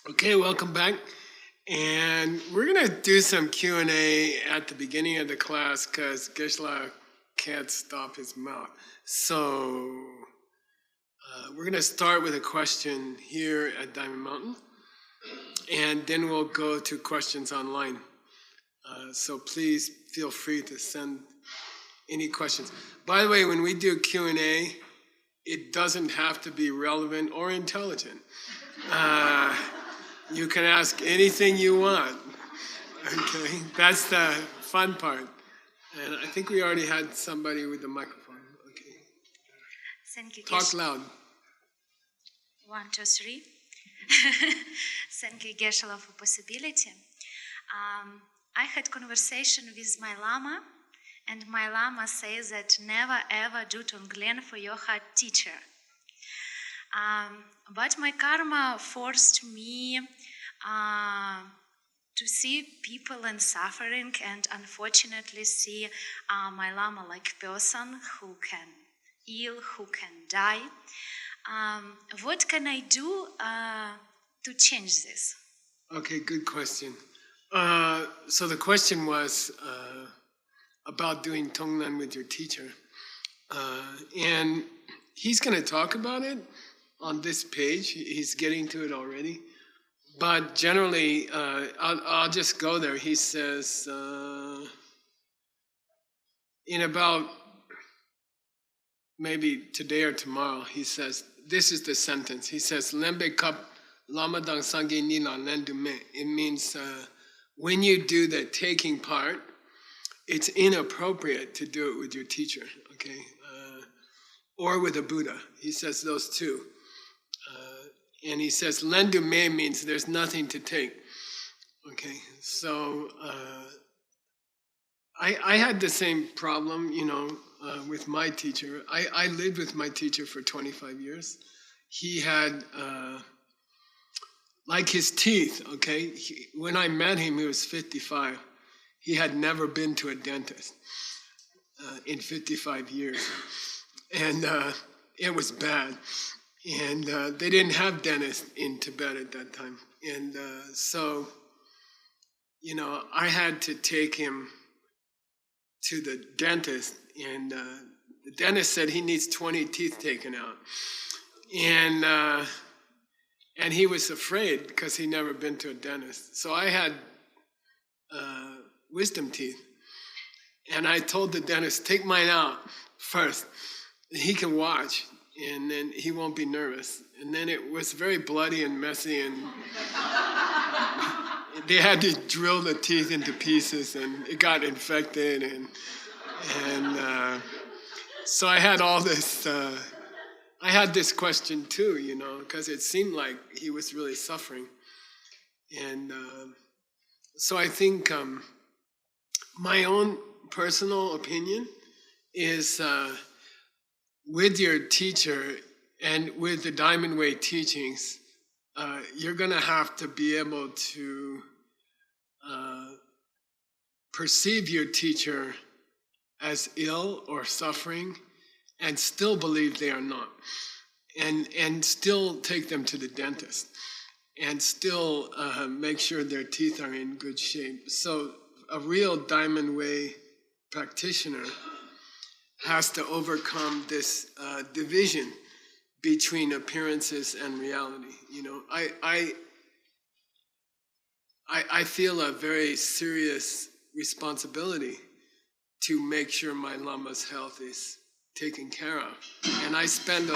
Okay, welcome back. And we're going to do some Q&A at the beginning of the class because Geshe-la can't stop his mouth. So we're going to start with a question here at Diamond Mountain, and then we'll go to questions online. So please feel free to send any questions. By the way, when we do Q&A, it doesn't have to be relevant or intelligent. You can ask anything you want. Okay, that's the fun part. And I think we already had somebody with the microphone. Okay. Thank you. Talk loud. 1, 2, 3. Thank you, Geshe-la, for possibility. I had conversation with my Lama, and my Lama says that never ever do Tonglen for your heart teacher. But my karma forced me to see people in suffering and unfortunately see my Lama like person who can ill, who can die. What can I do to change this? Okay, good question. So the question was about doing Tonglen with your teacher. And he's going to talk about it on this page. He's getting to it already. But generally, I'll just go there. He says, in about maybe today or tomorrow, he says, this is the sentence. He says, Lembe kap lamadang sangi nila lendume. It means when you do the taking part, it's inappropriate to do it with your teacher, okay? Or with a Buddha. He says those two. And he says, lendume means there's nothing to take. Okay, so I had the same problem, with my teacher. I lived with my teacher for 25 years. He had, like his teeth, okay? When I met him, he was 55. He had never been to a dentist in 55 years. And it was bad. And they didn't have dentists in Tibet at that time. And so, I had to take him to the dentist. And the dentist said he needs 20 teeth taken out. And he was afraid because he'd never been to a dentist. So I had wisdom teeth. And I told the dentist, take mine out first. He can watch. And then he won't be nervous. And then it was very bloody and messy, and they had to drill the teeth into pieces, and it got infected, and so I had all this. I had this question too, because it seemed like he was really suffering, and so I think my own personal opinion is. With your teacher and with the Diamond Way teachings, you're going to have to be able to perceive your teacher as ill or suffering and still believe they are not. And still take them to the dentist and still make sure their teeth are in good shape. So a real Diamond Way practitioner has to overcome this division between appearances and reality. I feel a very serious responsibility to make sure my Lama's health is taken care of, and I spend a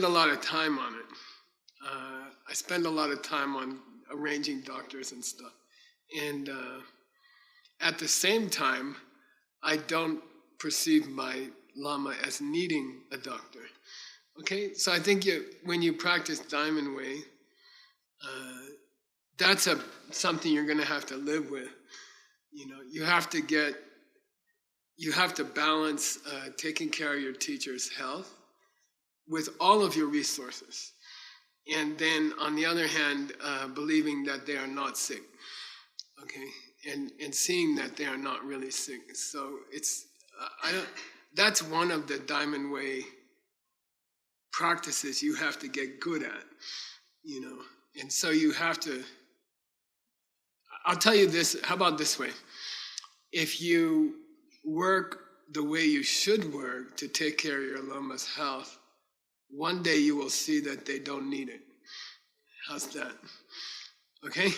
lot of time on it. I spend a lot of time on arranging doctors and stuff, and at the same time, I don't perceive my Lama as needing a doctor. Okay, so I think when you practice Diamond Way, that's something you're going to have to live with. You have to balance taking care of your teacher's health with all of your resources, and then on the other hand, believing that they are not sick. Okay. And seeing that they are not really sick. So that's one of the Diamond Way practices you have to get good at. And so you have to, I'll tell you this, how about this way? If you work the way you should work to take care of your lama's health, one day you will see that they don't need it. How's that? Okay?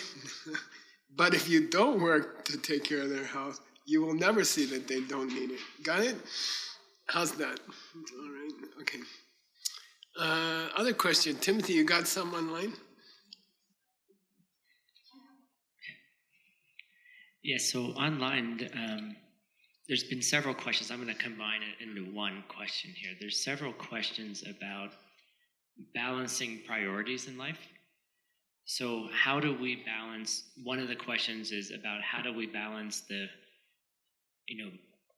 But if you don't work to take care of their health, you will never see that they don't need it. Got it? How's that? All right, okay. Other question, Timothy, you got some online? Yeah, so online, there's been several questions. I'm going to combine it into one question here. There's several questions about balancing priorities in life. So how do we balance, one of the questions is about how do we balance the,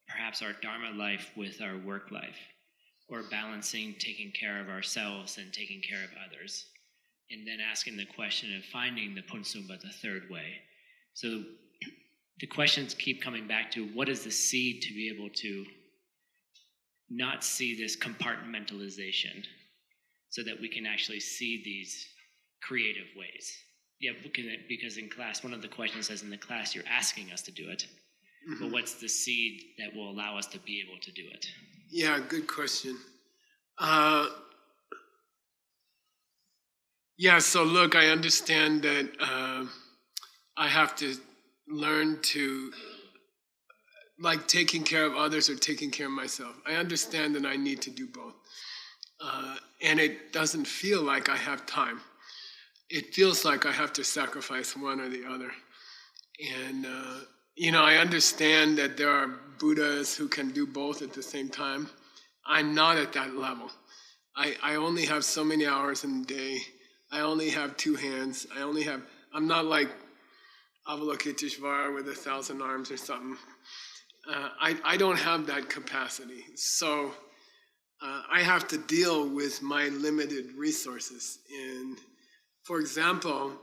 perhaps our Dharma life with our work life, or balancing taking care of ourselves and taking care of others. And then asking the question of finding the Punsumba, the third way. So the questions keep coming back to what is the seed to be able to not see this compartmentalization so that we can actually see these creative ways. Yeah, because in class, one of the questions says in the class, you're asking us to do it, but what's the seed that will allow us to be able to do it? Yeah, good question. So look, I understand that I have to learn to, like taking care of others or taking care of myself. I understand that I need to do both. And it doesn't feel like I have time. It feels like I have to sacrifice one or the other. And, I understand that there are Buddhas who can do both at the same time. I'm not at that level. I only have so many hours in a day. I only have two hands. I'm not like Avalokiteshvara with 1,000 arms or something. I don't have that capacity. So I have to deal with my limited resources. And for example,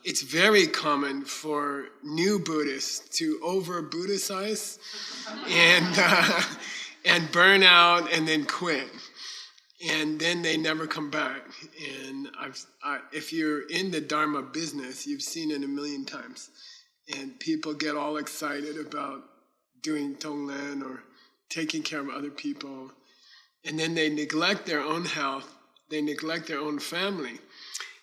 it's very common for new Buddhists to over-Buddhicize and burn out and then quit. And then they never come back. And if you're in the Dharma business, you've seen it a million times. And people get all excited about doing Tonglen or taking care of other people. And then they neglect their own health. They neglect their own family.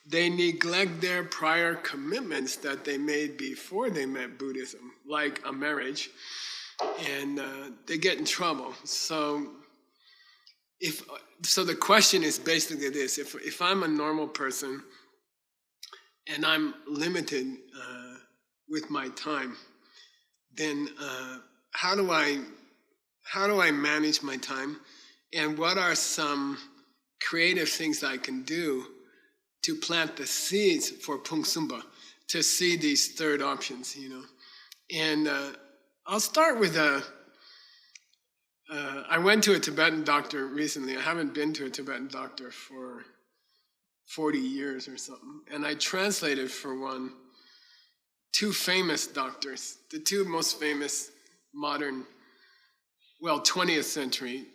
They neglect their prior commitments that they made before they met Buddhism, like a marriage. And they get in trouble. So the question is basically this: if I'm a normal person and I'm limited with my time, then how do I manage my time, and what are some creative things I can do to plant the seeds for Punsumba, to see these third options, And I'll start with I went to a Tibetan doctor recently. I haven't been to a Tibetan doctor for 40 years or something. And I translated for two famous doctors, the two most famous modern, 20th century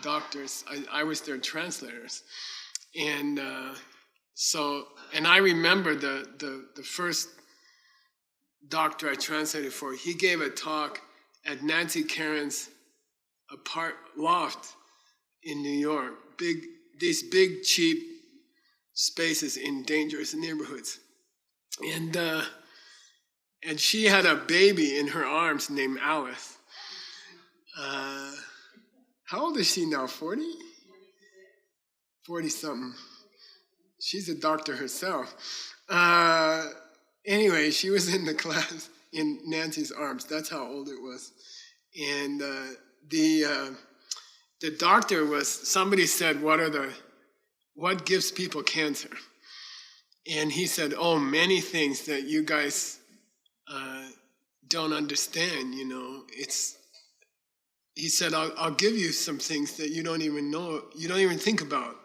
doctors. I was their translators. And and I remember the first doctor I translated for, he gave a talk at Nancy Karen's loft in New York, these big cheap spaces in dangerous neighborhoods, and she had a baby in her arms named Alice. How old is she now? 40? 40 something. She's a doctor herself. Anyway, she was in the class in Nancy's arms. That's how old it was. And the doctor somebody said, what gives people cancer? And he said, many things that you guys don't understand, He said, I'll give you some things that you don't even know, you don't even think about.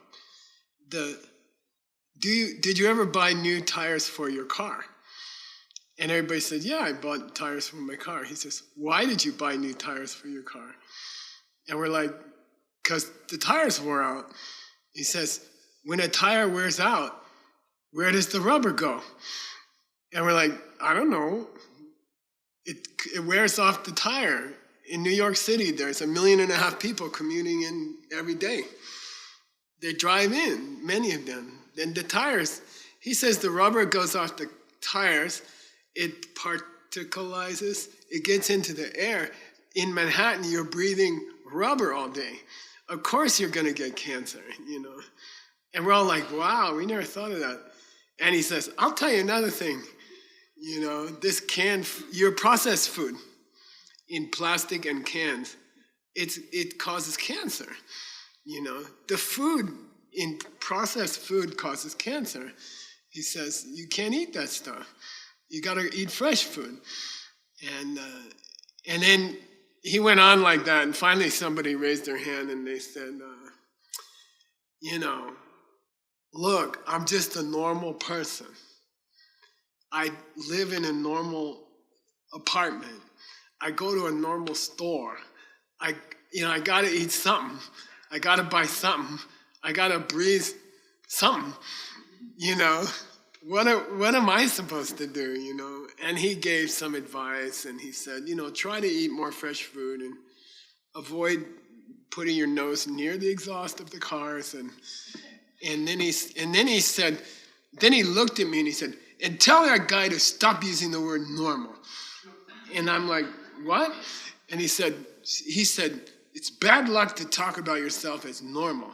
Did you ever buy new tires for your car? And everybody said, yeah, I bought tires for my car. He says, why did you buy new tires for your car? And we're like, because the tires wore out. He says, when a tire wears out, where does the rubber go? And we're like, I don't know. It wears off the tire. In New York City, there's 1.5 million people commuting in every day. They drive in, many of them. Then the tires, he says the rubber goes off the tires, it particularizes, it gets into the air. In Manhattan, you're breathing rubber all day. Of course you're going to get cancer, And we're all like, wow, we never thought of that. And he says, I'll tell you another thing. This your processed food in plastic and cans, it causes cancer. The food in processed food causes cancer. He says, you can't eat that stuff. You got to eat fresh food. And then he went on like that, and finally somebody raised their hand and they said, look, I'm just a normal person. I live in a normal apartment. I go to a normal store. I got to eat something. I got to buy something. I got to breathe something. What am I supposed to do, And he gave some advice, and he said, try to eat more fresh food and avoid putting your nose near the exhaust of the cars. And then he said, then he looked at me and he said, and tell that guy to stop using the word normal. And I'm like, what? And he said, it's bad luck to talk about yourself as normal,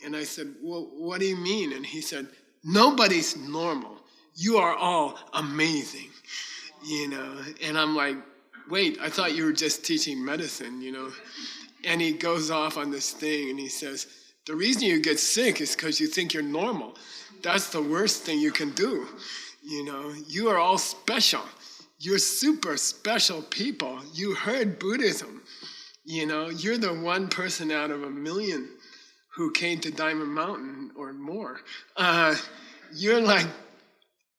And I said, well, what do you mean? And he said, nobody's normal. You are all amazing, And I'm like, wait, I thought you were just teaching medicine, And he goes off on this thing and he says, the reason you get sick is because you think you're normal. That's the worst thing you can do. You are all special. You're super special people. You heard Buddhism. You're the one person out of 1 million who came to Diamond Mountain or more. You're like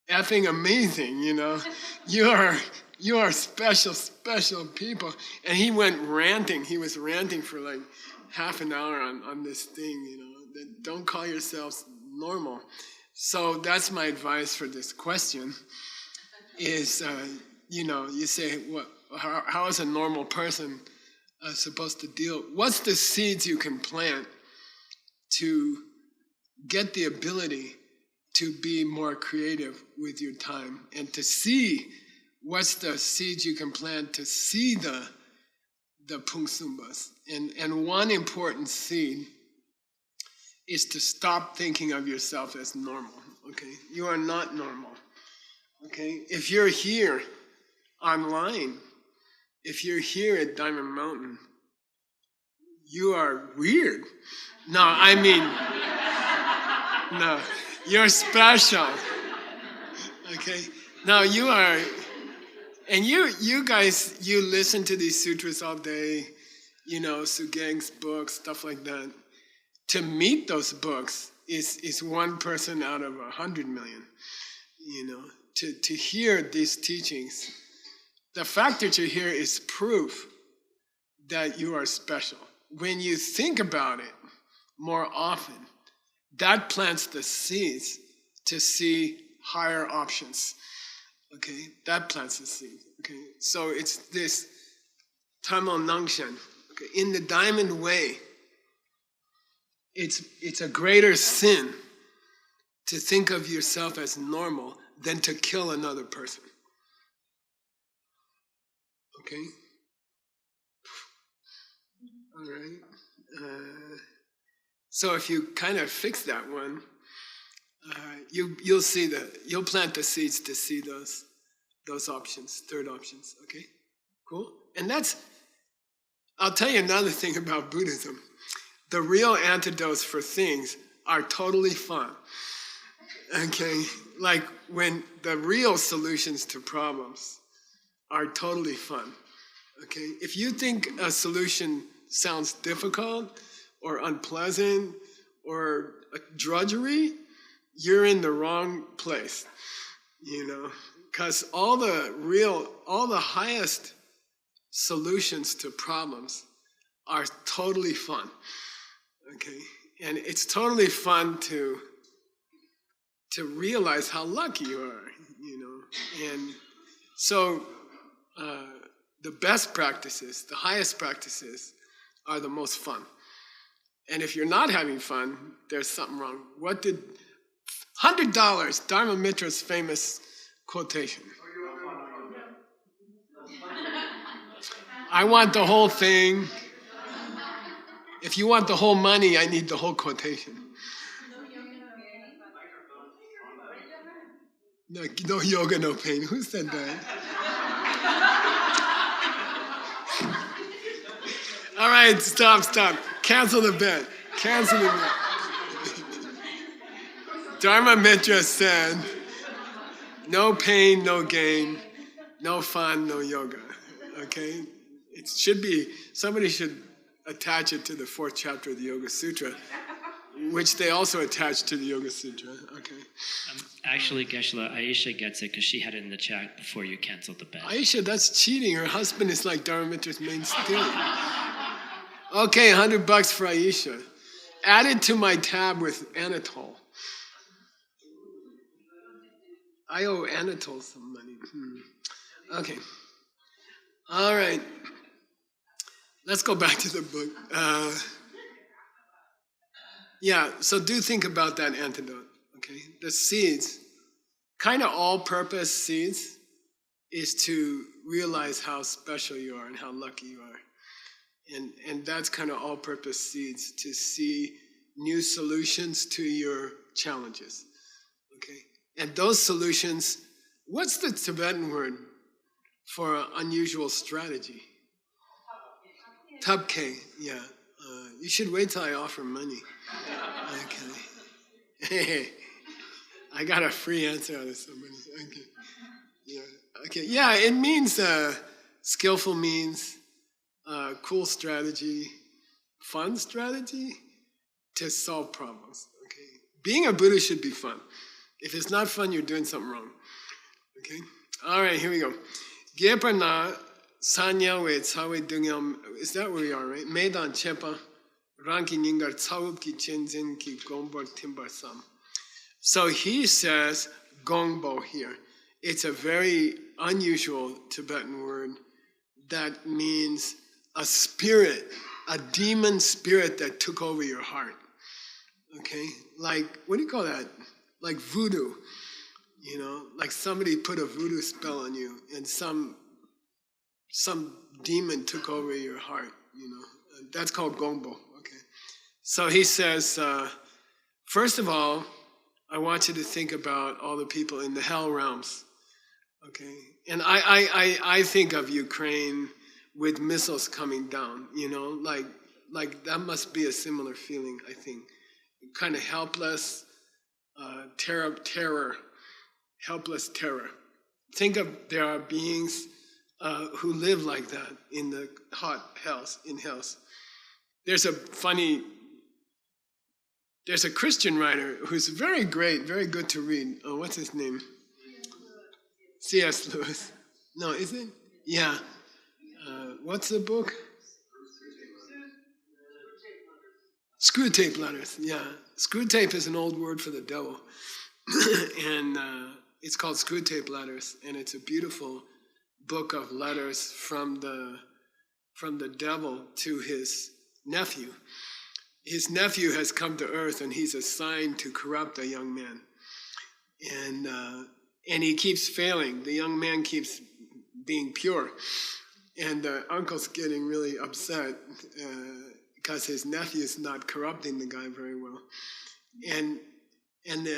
effing amazing, You are special, special people. And he went ranting. He was ranting for like half an hour on this thing, that don't call yourselves normal. So that's my advice for this question is, you say, how is a normal person supposed to deal? What's the seeds you can plant to get the ability to be more creative with your time and to see what's the seeds you can plant to see the pungsumbas. And one important seed is to stop thinking of yourself as normal, okay? You are not normal, okay? If you're here online, if you're here at Diamond Mountain, you are weird. No, I mean, no, you're special, okay? No, you are, and you guys, you listen to these sutras all day, Sugeng's books, stuff like that. To meet those books is one person out of 100 million, to hear these teachings. The fact that you're here is proof that you are special. When you think about it more often, that plants the seeds to see higher options. Okay, that plants the seed. Okay, so it's this Tamil Nangshan. Okay, in the Diamond Way, it's a greater sin to think of yourself as normal than to kill another person. Okay? All right. So if you kind of fix that one, you'll plant the seeds to see those options, third options. Okay? Cool? And I'll tell you another thing about Buddhism. The real antidotes for things are totally fun. Okay? Like when the real solutions to problems are totally fun. Okay? If you think a solution sounds difficult or unpleasant or a drudgery, you're in the wrong place. Because all the highest solutions to problems are totally fun. Okay? And it's totally fun to realize how lucky you are, And so the best practices, the highest practices, are the most fun. And if you're not having fun, there's something wrong. What did $100, Dharma Mitra's famous quotation. I want the whole thing. If you want the whole money, I need the whole quotation. No yoga, no pain. Who said that? All right, stop. Cancel the bet. Dharma Mitra said, no pain, no gain, no fun, no yoga. Okay? It should be, somebody should attach it to the 4th chapter of the Yoga Sutra, which they also attach to the Yoga Sutra. Okay. Actually, Geshe-la, Aisha gets it because she had it in the chat before you canceled the bet. Aisha, that's cheating. Her husband is like Dharma Mitra's main student. Okay, $100 for Aisha. Add it to my tab with Anatole. I owe Anatole some money. Okay. All right. Let's go back to the book. So do think about that antidote, okay? The seeds, kind of all-purpose seeds, is to realize how special you are and how lucky you are. And that's kind of all-purpose seeds, to see new solutions to your challenges, okay? And those solutions, what's the Tibetan word for unusual strategy? Tapke, yeah. You should wait till I offer money. Okay. I got a free answer out of somebody. Okay. Yeah. Okay. Yeah, it means skillful means, cool strategy, fun strategy to solve problems. Okay. Being a Buddha should be fun. If it's not fun, you're doing something wrong. Okay. All right. Here we go. Gepana sanya we tsawe dungyam. Is that where we are? Right. Medan chepa. So he says gongbo here. It's a very unusual Tibetan word that means a spirit, a demon spirit that took over your heart. Okay? Like, what do you call that? Like voodoo. Like somebody put a voodoo spell on you and some demon took over your heart, That's called gongbo. So he says, first of all, I want you to think about all the people in the hell realms, okay? And I think of Ukraine with missiles coming down, like that must be a similar feeling, I think. Kind of helpless, helpless terror. Think of there are beings who live like that in the hot hells, in hells. There's a Christian writer who's very great, very good to read. Oh, what's his name? C.S. Lewis. No, is it? Yeah. What's the book? Screw tape letters. Yeah. Screw tape is an old word for the devil. And it's called Screw Tape Letters. And it's a beautiful book of letters from the devil to his nephew. His nephew has come to earth and he's assigned to corrupt a young man. And he keeps failing. The young man keeps being pure. And the uncle's getting really upset because his nephew's not corrupting the guy very well. And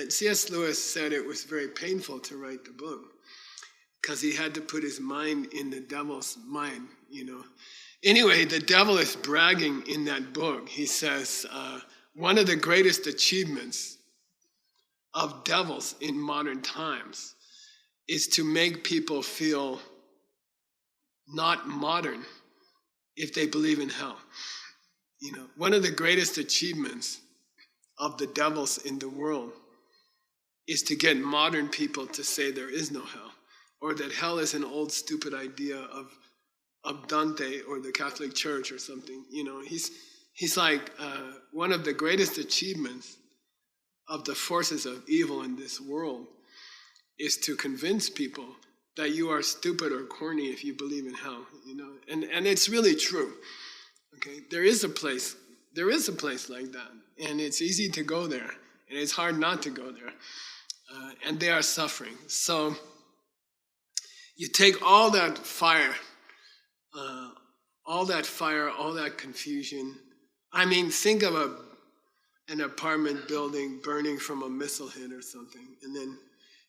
C.S. Lewis said it was very painful to write the book because he had to put his mind in the devil's mind, Anyway, the devil is bragging in that book. He says, one of the greatest achievements of devils in modern times is to make people feel not modern if they believe in hell. One of the greatest achievements of the devils in the world is to get modern people to say there is no hell, or that hell is an old stupid idea of Dante or the Catholic Church or something. He's like, one of the greatest achievements of the forces of evil in this world is to convince people that you are stupid or corny if you believe in hell, and it's really true. Okay, there is a place like that, and it's easy to go there, and it's hard not to go there, and they are suffering. So you take all that fire, all that confusion. I mean, think of an apartment building burning from a missile hit or something, and then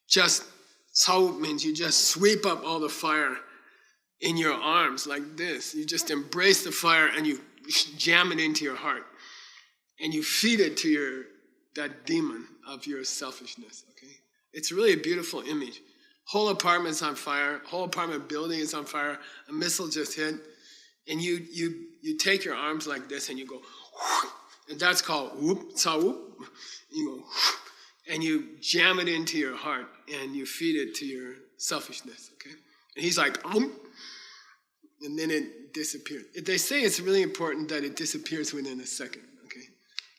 just so means you just sweep up all the fire in your arms like this. You just embrace the fire and you jam it into your heart, and you feed it to that demon of your selfishness. Okay, it's really a beautiful image. Whole apartment's on fire. Whole apartment building is on fire. A missile just hit, and you take your arms like this and you go, and that's called whoop, sa whoop. You go, and you jam it into your heart and you feed it to your selfishness. Okay, and he's like, and then it disappears. They say it's really important that it disappears within a second. Okay,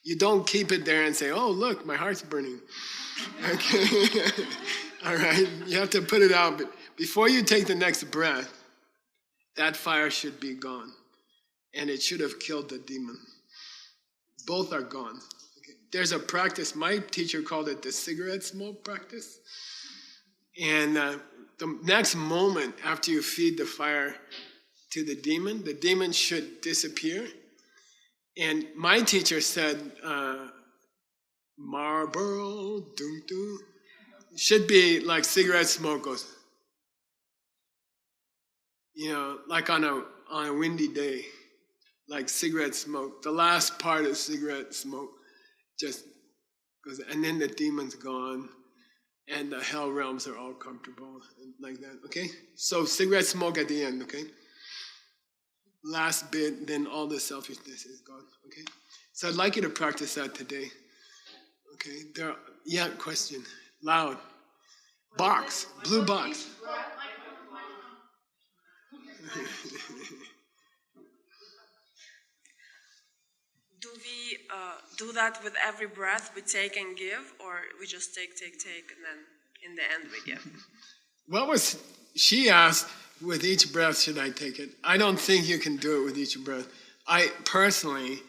you don't keep it there and say, "Oh, look, my heart's burning." Okay, all right. You have to put it out, but before you take the next breath, that fire should be gone, and it should have killed the demon. Both are gone. Okay. There's a practice. My teacher called it the cigarette smoke practice, and the next moment after you feed the fire to the demon should disappear. And my teacher said, Marlboro, dum dum, should be like cigarette smoke goes, like on a windy day, like cigarette smoke. The last part of cigarette smoke just goes, and then the demon's gone, and the hell realms are all comfortable, like that. Okay, so cigarette smoke at the end. Okay. Last bit, then all the selfishness is gone. Okay, so I'd like you to practice that today. Okay, question, loud, box, blue box. Do we do that with every breath we take and give, or we just take, and then in the end we give? She asked, with each breath, should I take it? I don't think you can do it with each breath. I personally,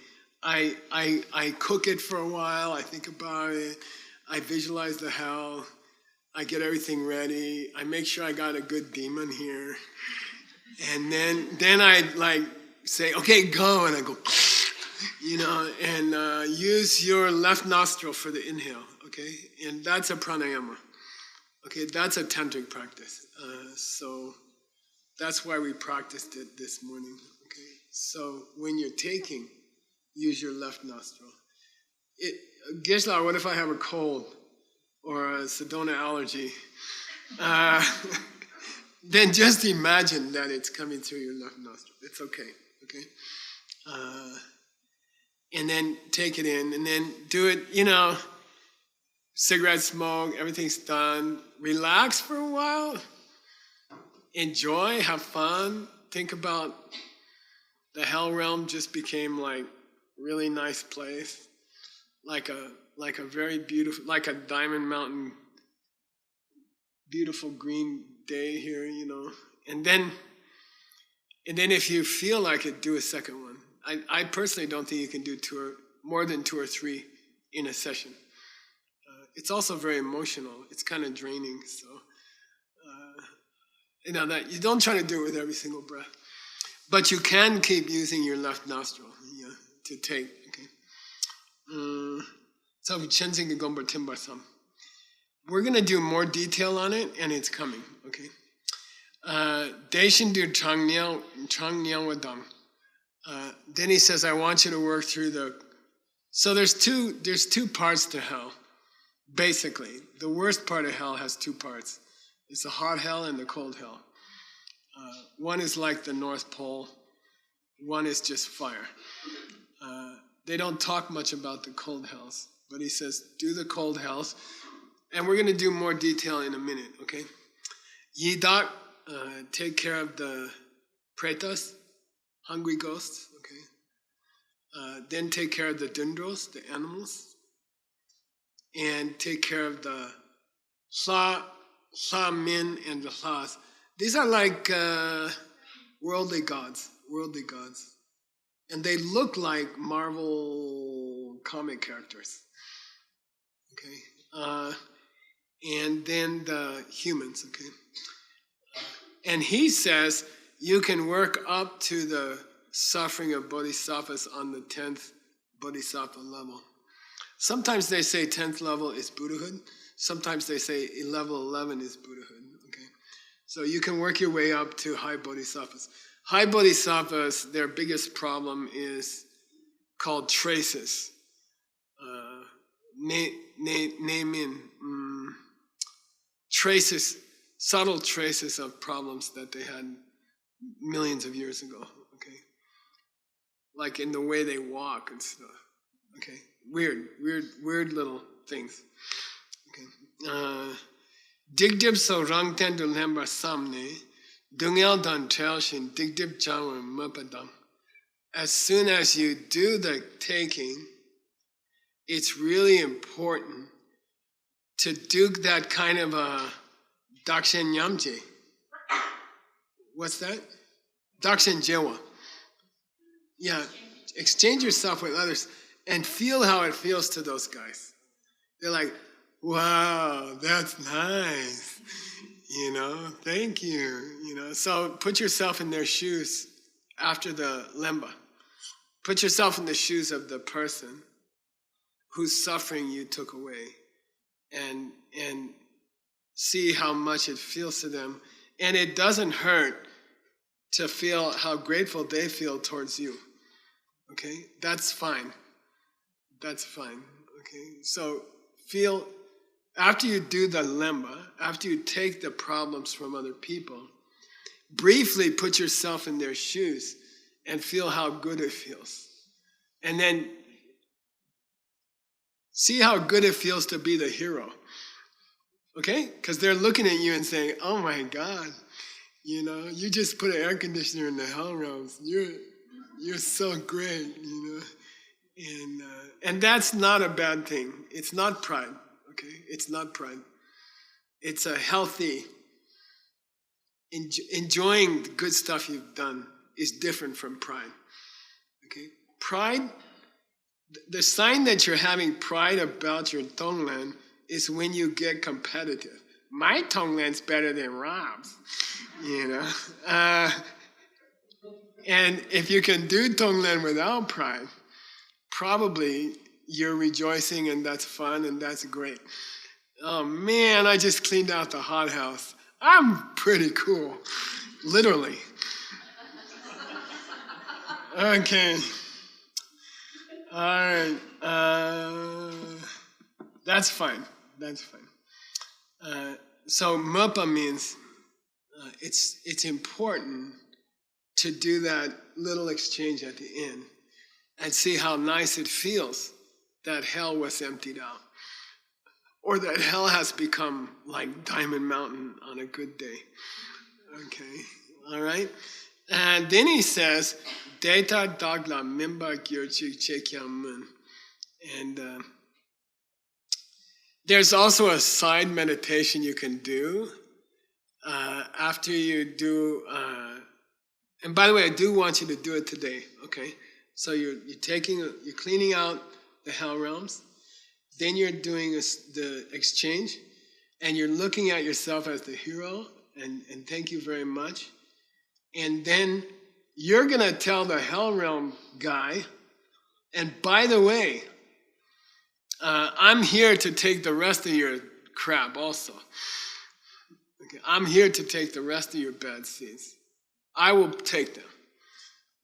I cook it for a while, I think about it, I visualize the hell, I get everything ready, I make sure I got a good demon here, and then I say, okay, go, and I go, and use your left nostril for the inhale, okay? And that's a pranayama. Okay, that's a tantric practice. So that's why we practiced it this morning, okay? So when you're taking, use your left nostril. Geshe-la, what if I have a cold or a Sedona allergy? Then just imagine that it's coming through your left nostril. It's okay, okay? And then take it in, and then do it, cigarette smoke, everything's done. Relax for a while. Enjoy, have fun. Think about the hell realm just became like really nice place. Like a very beautiful, like a Diamond Mountain, beautiful green day here, And then if you feel like it, do a second one. I personally don't think you can do more than 2 or 3 in a session. It's also very emotional. It's kind of draining. So, that you don't try to do it with every single breath, but you can keep using your left nostril to take. Okay. So we're gonna do more detail on it, and it's coming. Okay. Daishin du Changniao Wadang. Then he says, I want you to work through so there's two parts to hell. Basically, the worst part of hell has 2 parts. It's the hot hell and the cold hell. One is like the North Pole. One is just fire. They don't talk much about the cold hells, but he says, do the cold hells. And we're going to do more detail in a minute, okay? Yidak, take care of the pretas, hungry ghosts, okay? Then take care of the dendros, the animals, and take care of the Hla Min and the Hlas. These are like worldly gods. And they look like Marvel comic characters. Okay? And then the humans, okay? And he says you can work up to the suffering of bodhisattvas on the 10th bodhisattva level. Sometimes they say 10th level is Buddhahood. Sometimes they say level 11 is Buddhahood. Okay, so you can work your way up to high bodhisattvas. High bodhisattvas, their biggest problem is called traces. Traces, subtle traces of problems that they had millions of years ago. Okay, like in the way they walk and stuff. Okay, weird little things. Okay. Digdib so rangten du lembra samne, dungel dan telshin digdib jawan mupadam. As soon as you do the taking, it's really important to do that kind of a dakshin yamje. What's that? Dakshin jewa. Yeah, exchange yourself with others and feel how it feels to those guys. They're like, wow, that's nice. Thank you. So put yourself in their shoes after the lemba. Put yourself in the shoes of the person whose suffering you took away and see how much it feels to them. And it doesn't hurt to feel how grateful they feel towards you. Okay? That's fine. Okay? So feel, after you do the lemba, after you take the problems from other people, briefly put yourself in their shoes and feel how good it feels. And then see how good it feels to be the hero. Okay? Because they're looking at you and saying, oh my God, you just put an air conditioner in the hell realms. You're so great, And that's not a bad thing. It's not pride, okay? It's not pride. It's a healthy, enjoying the good stuff you've done is different from pride, okay? Pride, the sign that you're having pride about your Tonglen is when you get competitive. My Tonglen's better than Rob's, And if you can do Tonglen without pride, probably you're rejoicing and that's fun and that's great. Oh man, I just cleaned out the hothouse. I'm pretty cool, literally. Okay. All right. That's fine. So Mapa means it's important to do that little exchange at the end and see how nice it feels that hell was emptied out. Or that hell has become like Diamond Mountain on a good day. Okay, all right? And then he says, Data dagla mimba gyurchik chekyamun. And there's also a side meditation you can do after you do, and by the way, I do want you to do it today, okay? So you're cleaning out the hell realms, then you're doing the exchange, and you're looking at yourself as the hero, and thank you very much. And then you're gonna tell the hell realm guy, and by the way, I'm here to take the rest of your crap also. Okay, I'm here to take the rest of your bad seeds. I will take them.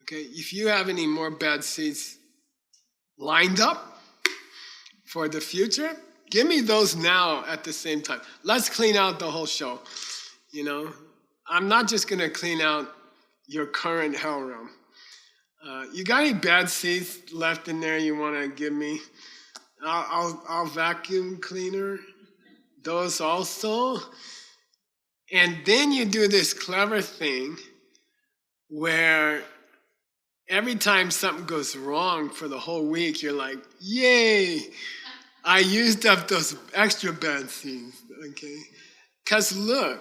Okay, if you have any more bad seeds lined up for the future, give me those now at the same time. Let's clean out the whole show. I'm not just gonna clean out your current hell realm. You got any bad seeds left in there you want to give me? I'll vacuum cleaner those also. And then you do this clever thing where every time something goes wrong for the whole week, you're like, yay, I used up those extra bad seeds, okay? Because look,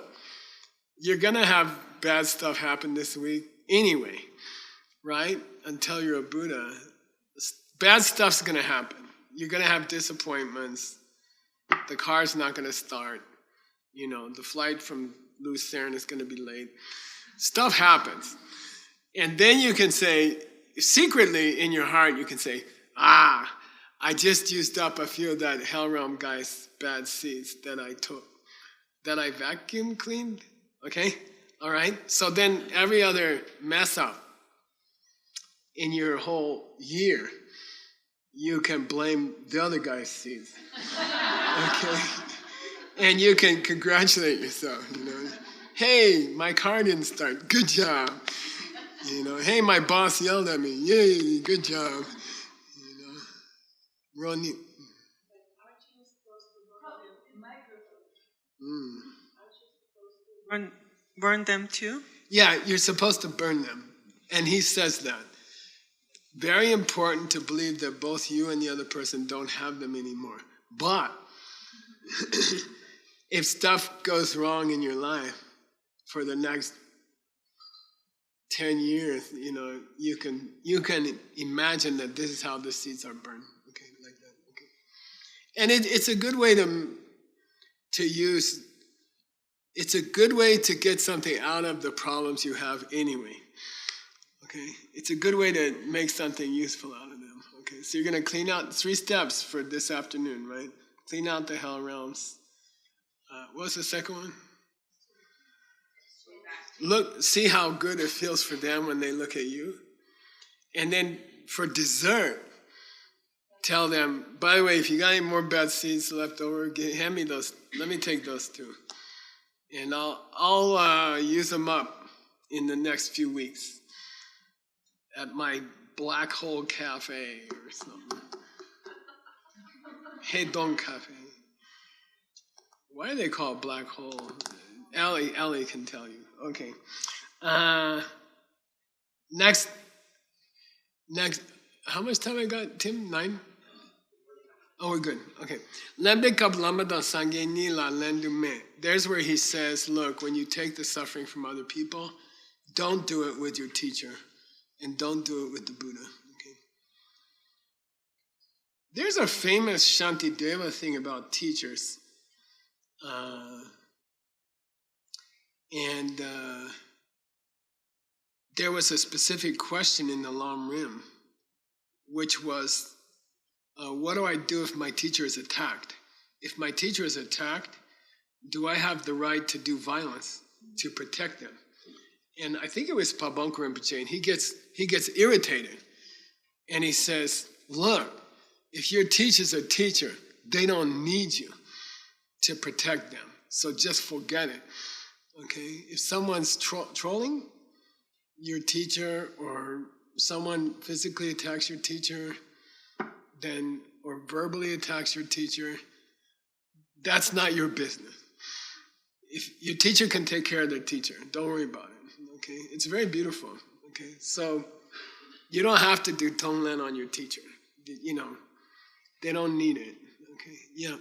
you're going to have bad stuff happen this week anyway, right? Until you're a Buddha. Bad stuff's going to happen. You're going to have disappointments. The car's not going to start. You know, the flight from Lucerne is going to be late. Stuff happens. And then you can say, secretly in your heart, you can say, I just used up a few of that Hell Realm guy's bad seeds that I took, that I vacuum cleaned, okay? All right? So then every other mess up in your whole year, you can blame the other guy's seeds, okay? And you can congratulate yourself, you know? Hey, my car didn't start, good job. You know, hey, my boss yelled at me, yay, good job. You know, Ronnie. Burn them too? Yeah, you're supposed to burn them. And he says that. Very important to believe that both you and the other person don't have them anymore. But if stuff goes wrong in your life for the next 10 years, you know, you can imagine that this is how the seeds are burned. Okay, like that. Okay. And it's a good way to use. It's a good way to get something out of the problems you have anyway. Okay? It's a good way to make something useful out of them. Okay? So you're going to clean out 3 steps for this afternoon, right? Clean out the hell realms. What's the second one? Look, see how good it feels for them when they look at you. And then for dessert, tell them, by the way, if you got any more bad seeds left over, hand me those. Let me take those too. And I'll use them up in the next few weeks at my Black Hole Cafe or something. Hedong Cafe. Why do they call it Black Hole? Ellie can tell you. Okay. Next. How much time I got, Tim? 9? Oh, we're good. Okay. There's where he says, look, when you take the suffering from other people, don't do it with your teacher, and don't do it with the Buddha. Okay. There's a famous Shantideva thing about teachers. And there was a specific question in the Lam Rim, which was, what do I do if my teacher is attacked? If my teacher is attacked, do I have the right to do violence to protect them? And I think it was Pabonko Rinpoche, and he gets irritated. And he says, look, if your teacher's a teacher, they don't need you to protect them. So just forget it. Okay? If someone's trolling your teacher, or someone physically attacks your teacher, then, or verbally attacks your teacher, that's not your business. If your teacher can take care of their teacher, don't worry about it. Okay? It's very beautiful. Okay? So you don't have to do Tonglen on your teacher. You know, they don't need it. Okay? Yeah.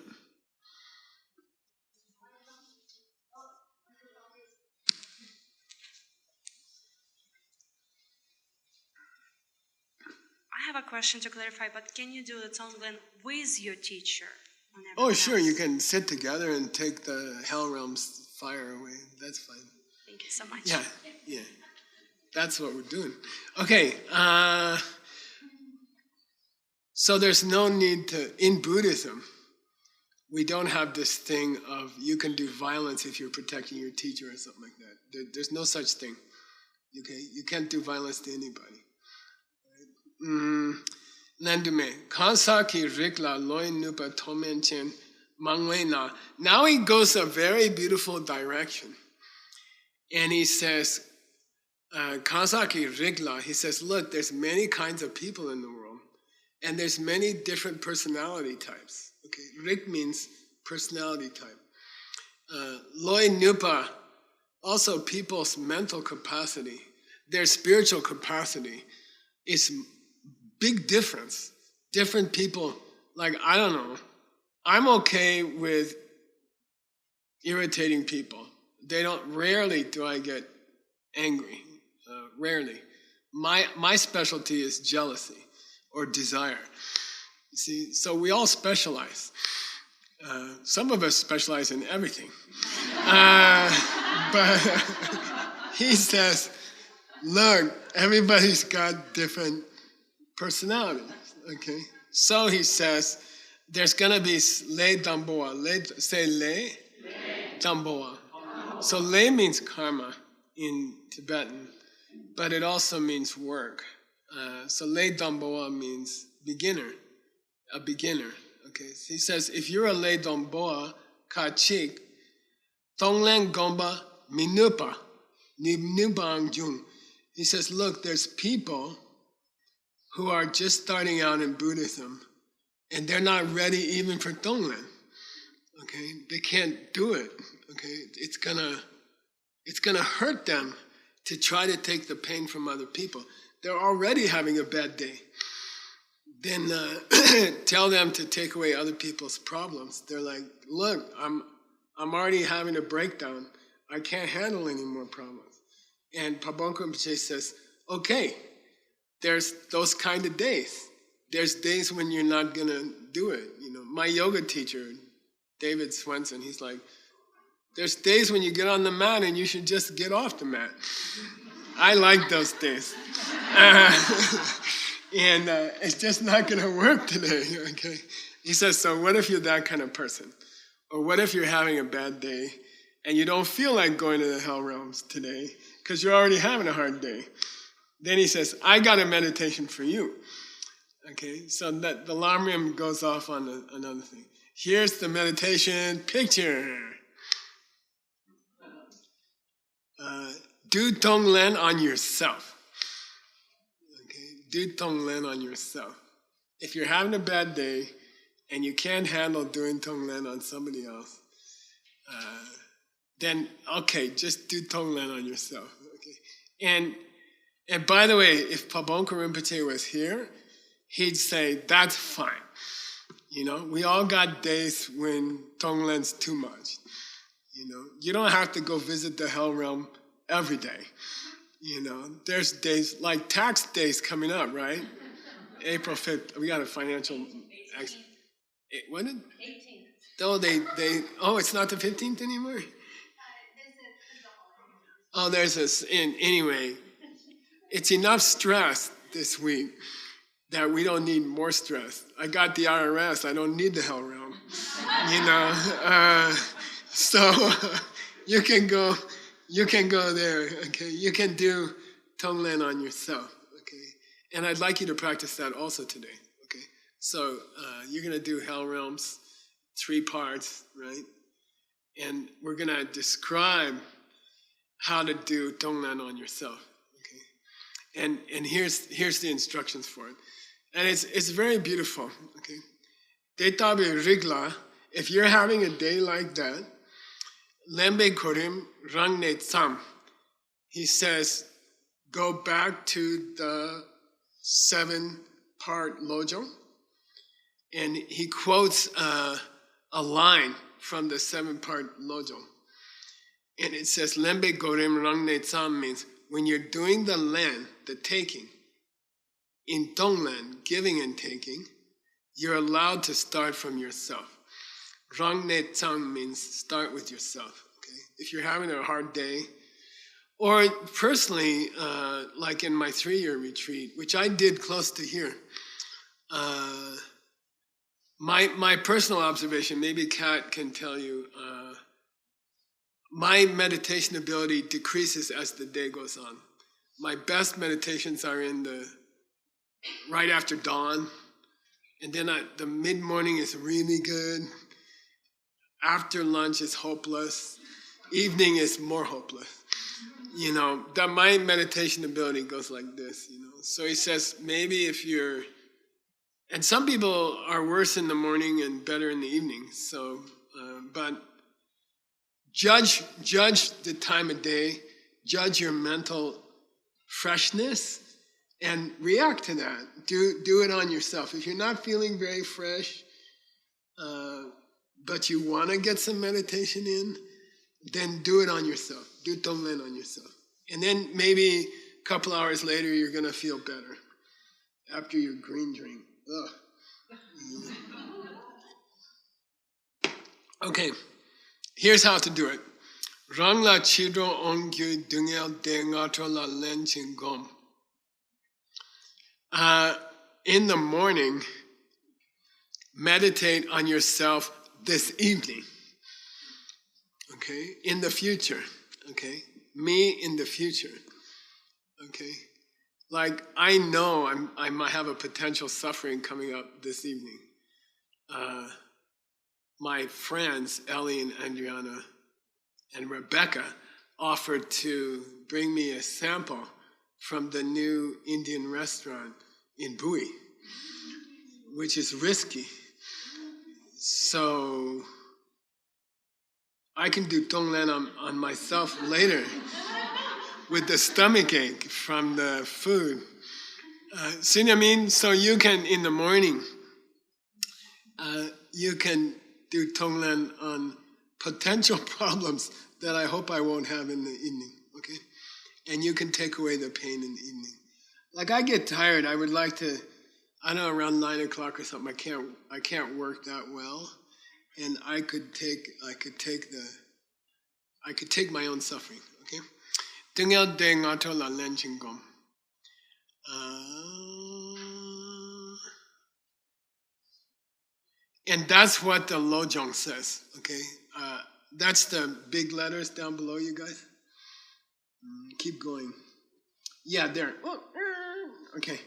I have a question to clarify, but can you do the Tonglen with your teacher? Oh, sure. You can sit together and take the Hell Realm's fire away. That's fine. Thank you so much. Yeah. That's what we're doing. Okay. So there's no need to, in Buddhism, we don't have this thing of you can do violence if you're protecting your teacher or something like that. There's no such thing. Okay? You can't do violence to anybody. Nandume, Kansaki Rikla Loy Nupa Tomenchen Mangwena. Now he goes a very beautiful direction. And he says, Kansaki Rikla, he says, look, there's many kinds of people in the world. And there's many different personality types. Okay, Rik means personality type. Loy Nupa, also people's mental capacity, their spiritual capacity it's big difference. Different people, like, I don't know. I'm okay with irritating people. Rarely do I get angry. Rarely. My specialty is jealousy or desire. See, so we all specialize. Some of us specialize in everything. But he says, look, everybody's got different personalities, okay? So he says, there's going to be le damboa. Say le? Damboa. So le means karma in Tibetan, but it also means work. So le damboa means beginner, a beginner. Okay, so he says, if you're a le damboa, ka chik, Tonglen gomba minupa, nibnubang jung. He says, look, there's people who are just starting out in Buddhism, and they're not ready even for Tonglen. Okay, they can't do it. Okay, it's gonna hurt them to try to take the pain from other people. They're already having a bad day. Then tell them to take away other people's problems. They're like, look, I'm already having a breakdown. I can't handle any more problems. And Pabonko Rinpoche says, okay, there's those kind of days. There's days when you're not gonna do it. You know, my yoga teacher, David Swenson, he's like, there's days when you get on the mat and you should just get off the mat. I like those days. And it's just not gonna work today, okay? He says, so what if you're that kind of person? Or what if you're having a bad day and you don't feel like going to the hell realms today because you're already having a hard day? Then he says, I got a meditation for you. Okay, so that the Lamrim goes off on another thing. Here's the meditation picture. Do Tonglen on yourself. Okay, do Tonglen on yourself. If you're having a bad day and you can't handle doing Tonglen on somebody else, then okay, just do Tonglen on yourself. Okay, and by the way, if Pabonko Rinpoche was here, he'd say that's fine. You know, we all got days when Tonglen's too much. You know, you don't have to go visit the hell realm every day. You know, there's days like tax days coming up, right? April 5th, we got a financial. When did? 18th. Oh, it's not the 15th anymore? Oh, there's this. Anyway, it's enough stress this week that we don't need more stress. I got the IRS, I don't need the hell realm. You know, so you can go there, okay? You can do Tonglen on yourself, okay? And I'd like you to practice that also today, okay? So you're gonna do hell realms, 3 parts, right? And we're gonna describe how to do Tonglen on yourself, okay? And here's the instructions for it. And it's very beautiful, okay? Detabe rigla, if you're having a day like that, Lembe Korim Rangne Tsam, he says, go back to the 7-part Lojong, and he quotes a line from the 7-part Lojong. And it says, Lembe Korim Rangne Tsam means when you're doing the len, the taking, in Tonglen, giving and taking, you're allowed to start from yourself. Rangne Tsang means start with yourself. Okay? If you're having a hard day, or personally, like in my 3-year retreat, which I did close to here, my personal observation, maybe Kat can tell you, my meditation ability decreases as the day goes on. My best meditations are in the right after dawn, and then the mid-morning is really good. After lunch is hopeless. Evening is more hopeless. You know, that my meditation ability goes like this, you know. So he says, maybe if you're, and some people are worse in the morning and better in the evening, so, but judge the time of day, judge your mental freshness, and react to that. Do it on yourself. If you're not feeling very fresh, but you want to get some meditation in, then do it on yourself. Do Tonglen on yourself. And then maybe a couple hours later, you're going to feel better after your green drink. Ugh. Okay, here's how to do it. Rang la chidro ongyu dungel de ngato la len chingom. In the morning, meditate on yourself this evening. Okay, in the future. Okay, me in the future. Okay, like I know I might have a potential suffering coming up this evening. My friends Ellie and Adriana and Rebecca offered to bring me a sample from the new Indian restaurant in Bowie, which is risky. So I can do Tonglen on myself later with the stomach ache from the food. See what I mean? So you can, in the morning, you can do Tonglen on potential problems that I hope I won't have in the evening, okay? And you can take away the pain in the evening. Like I get tired, I would like to, I don't know, around 9 o'clock or something, I can't work that well. And I could take my own suffering, okay? Tingel de ngato la len chingom. And that's what the Lojong says, okay? That's the big letters down below, you guys. Keep going. Yeah, there. Okay.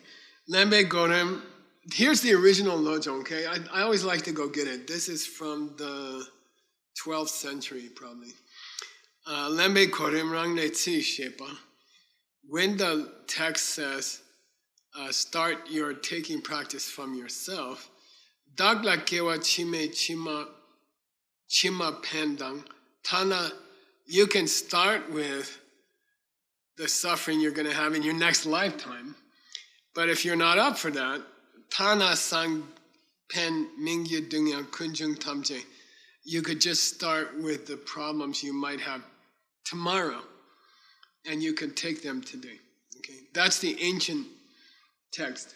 Lembe Gorem. Here's the original Lojong, okay? I always like to go get it. This is from the 12th century, probably. Lembe Gorem Rang Ne Tsi Shepa. When the text says, start your taking practice from yourself, Dagla kewa chime chima pendang. Tana, you can start with the suffering you're going to have in your next lifetime. But if you're not up for that, Tana sang pen mingyu dunya kunjung tamje. You could just start with the problems you might have tomorrow, and you can take them today. Okay, that's the ancient text.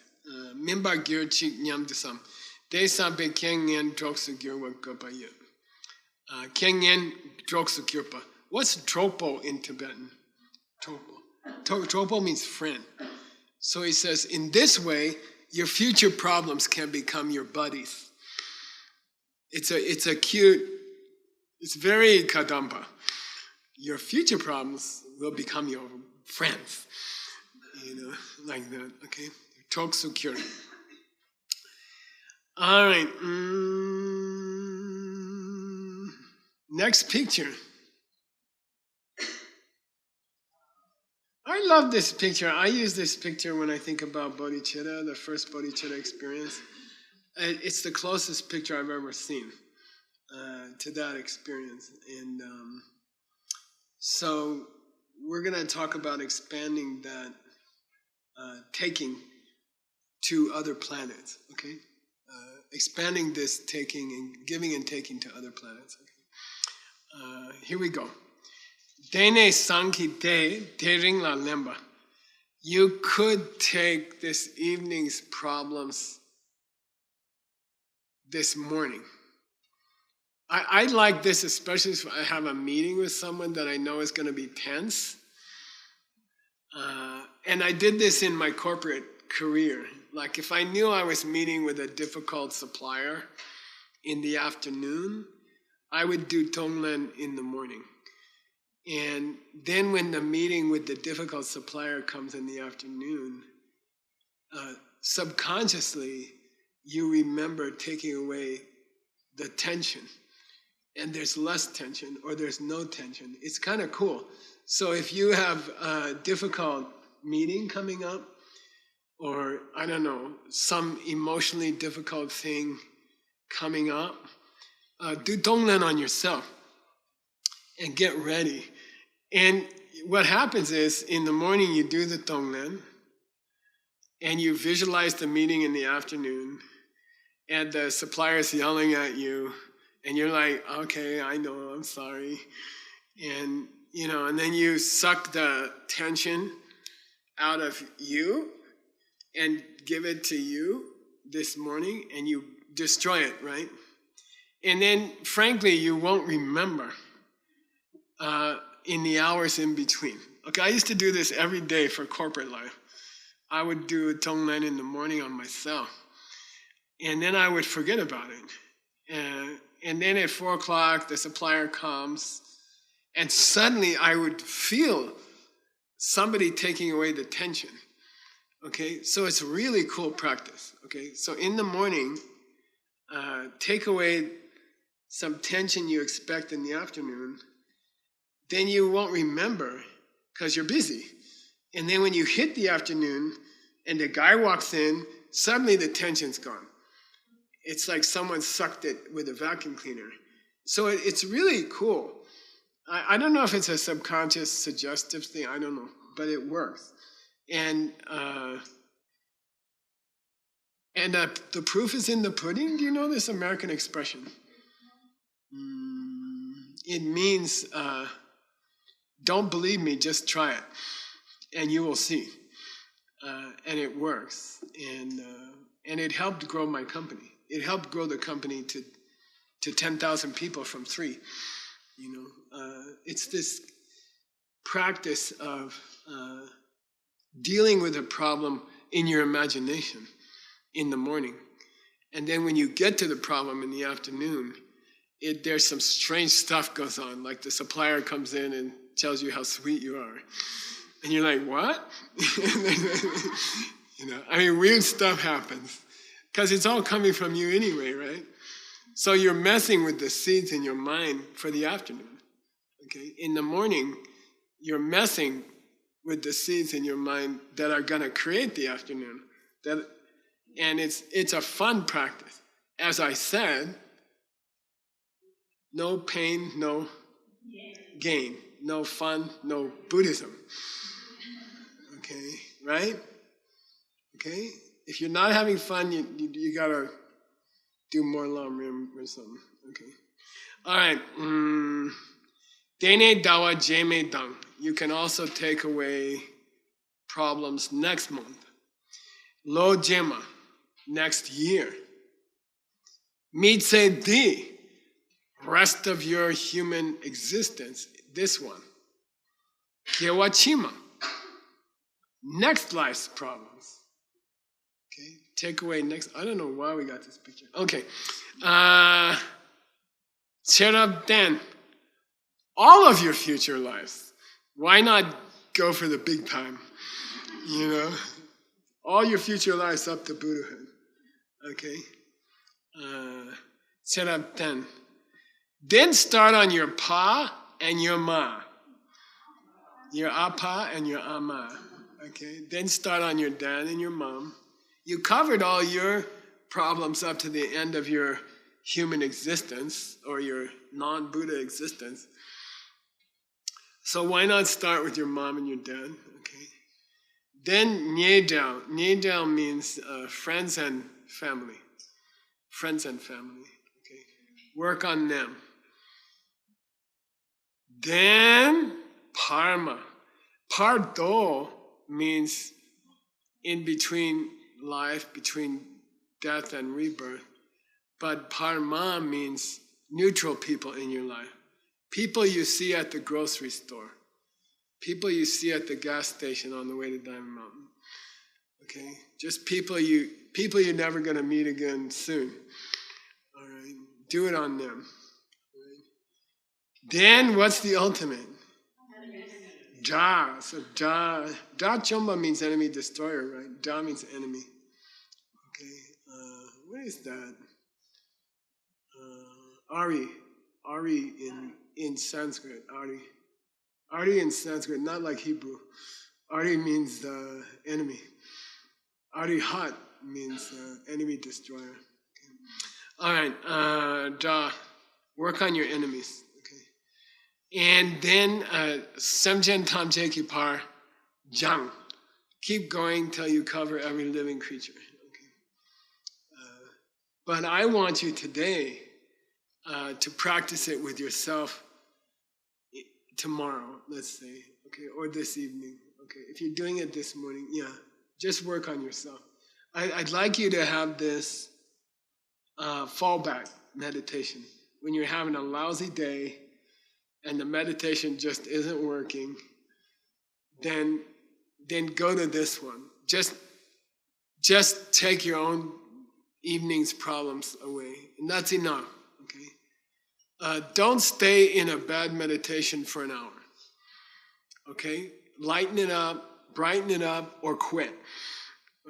Mimba gyur chik nyam desam. Desampe kengen droksu gyurwa gopayu. Kengen droksu gyurpa. What's tropo in Tibetan? Tropo. Tropo means friend. So he says, in this way, your future problems can become your buddies. It's a cute, it's very kadampa. Your future problems will become your friends. You know, like that, okay? Droksu gyurpa. All right. Next picture. I love this picture. I use this picture when I think about bodhicitta, the first bodhicitta experience. It's the closest picture I've ever seen to that experience. And so we're going to talk about expanding that taking to other planets, okay? Expanding this taking and giving and taking to other planets. Okay. Here we go. Dene sanki de tering la lemba. You could take this evening's problems this morning. I like this, especially if I have a meeting with someone that I know is going to be tense. And I did this in my corporate career. Like if I knew I was meeting with a difficult supplier in the afternoon, I would do Tonglen in the morning. And then when the meeting with the difficult supplier comes in the afternoon, subconsciously you remember taking away the tension. And there's less tension or there's no tension. It's kind of cool. So if you have a difficult meeting coming up, or I don't know, some emotionally difficult thing coming up, do Tonglen on yourself and get ready. And what happens is in the morning you do the Tonglen, and you visualize the meeting in the afternoon, and the supplier is yelling at you, and you're like, okay, I know, I'm sorry. And, and then you suck the tension out of you and give it to you this morning, and you destroy it, right? And then, frankly, you won't remember in the hours in between. Okay, I used to do this every day for corporate life. I would do a Tonglen in the morning on myself, and then I would forget about it. And then at 4 o'clock, the supplier comes, and suddenly I would feel somebody taking away the tension. Okay, so it's really cool practice. Okay, so in the morning, take away some tension you expect in the afternoon, then you won't remember because you're busy. And then when you hit the afternoon and the guy walks in, suddenly the tension's gone. It's like someone sucked it with a vacuum cleaner. So it's really cool. I don't know if it's a subconscious suggestive thing, I don't know, but it works. And the proof is in the pudding. Do you know this American expression? It means, don't believe me, just try it, and you will see. And it works. And it helped grow my company. It helped grow the company to 10,000 people from 3. It's this practice of dealing with a problem in your imagination in the morning. And then when you get to the problem in the afternoon, there's some strange stuff goes on, like the supplier comes in and tells you how sweet you are. And you're like, what? Weird stuff happens. Because it's all coming from you anyway, right? So you're messing with the seeds in your mind for the afternoon. Okay? In the morning, you're messing with the seeds in your mind that are going to create the afternoon. And it's a fun practice. As I said, no pain, no gain. No fun, no Buddhism. Okay, right? Okay? If you're not having fun, you gotta do more lam rim or something. Okay. All right. Dene dawa jeme dang. You can also take away problems next month. Lo jema, next year. Mitse di, rest of your human existence. This one. Kiewachima, next life's problems. Okay, take away next. I don't know why we got this picture. Okay. Cherab, all of your future lives. Why not go for the big time? All your future lives up to Buddhahood. Okay. Cherab. Then start on your pa and your ma. Your apa and your ama. Okay. Then start on your dad and your mom. You covered all your problems up to the end of your human existence or your non-Buddha existence. So why not start with your mom and your dad? Okay. Then nyedao. Nyedao means friends and family. Friends and family. Okay. Work on them. Then parma. Pardo means in between life, between death and rebirth. But parma means neutral people in your life. People you see at the grocery store. People you see at the gas station on the way to Diamond Mountain. Okay? Just people you're never going to meet again soon. All right? Do it on them. All right? Then what's the ultimate? Ja. So Ja Chomba means enemy destroyer, right? Ja means enemy. Okay. What is that? Ari in Sanskrit. Ari in Sanskrit, not like Hebrew. Ari means enemy. Arihat means enemy destroyer. Okay. All right. Ja. Work on your enemies. And then Semjen Tamje Kipar Jang. Keep going till you cover every living creature. Okay. But I want you today to practice it with yourself tomorrow, let's say, okay, or this evening. Okay, if you're doing it this morning, yeah, just work on yourself. I'd like you to have this fallback meditation. When you're having a lousy day and the meditation just isn't working, then go to this one. Just take your own evening's problems away, and that's enough. Okay. Don't stay in a bad meditation for an hour. Okay. Lighten it up, brighten it up, or quit.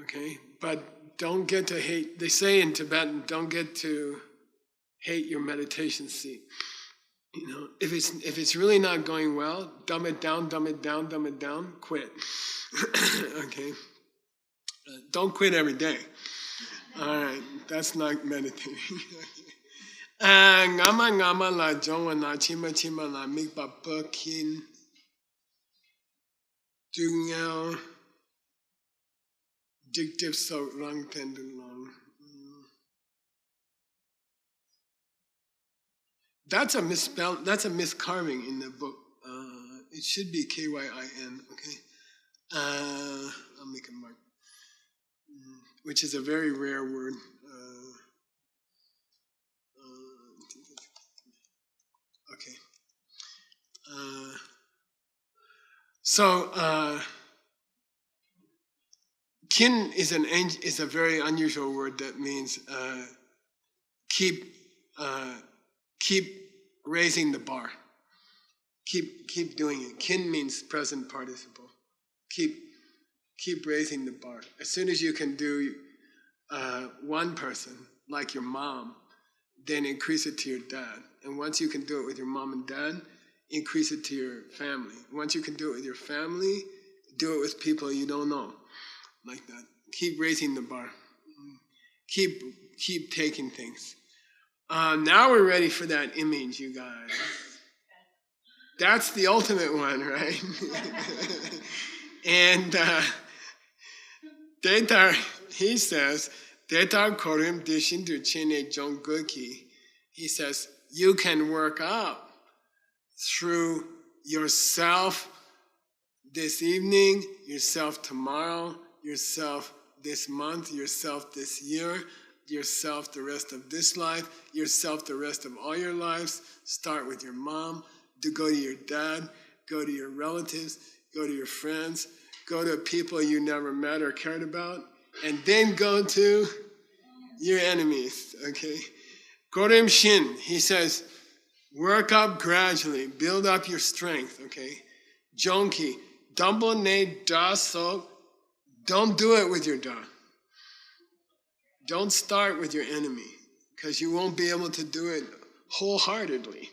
Okay. But don't get to hate. They say in Tibetan, don't get to hate your meditation seat. You know, if it's really not going well, dumb it down, quit. Okay. Don't quit every day. All right, that's not meditating. Ngama la jongwa na chima la mikpa pekin dungel dictive so rang pendulong. That's a misspell. That's a miscarving in the book. It should be Kyin. Okay, I'll make a mark. Which is a very rare word. Okay. So kin is a very unusual word that means keep raising the bar. Keep doing it. Kin means present participle. Keep raising the bar. As soon as you can do one person, like your mom, then increase it to your dad. And once you can do it with your mom and dad, increase it to your family. Once you can do it with your family, do it with people you don't know, like that. Keep raising the bar. Keep taking things. Now we're ready for that image, you guys. That's the ultimate one, right? And Detar, he says, Detar korim dishin du chine jongguki. He says, you can work up through yourself this evening, yourself tomorrow, yourself this month, yourself this year, yourself the rest of this life, yourself the rest of all your lives. Start with your mom, go to your dad, go to your relatives, go to your friends, go to people you never met or cared about, and then go to your enemies, okay? Gorim Shin, he says, work up gradually, build up your strength, okay? Jonki, Dumbo ne da so, don't do it with your da. Don't start with your enemy, because you won't be able to do it wholeheartedly.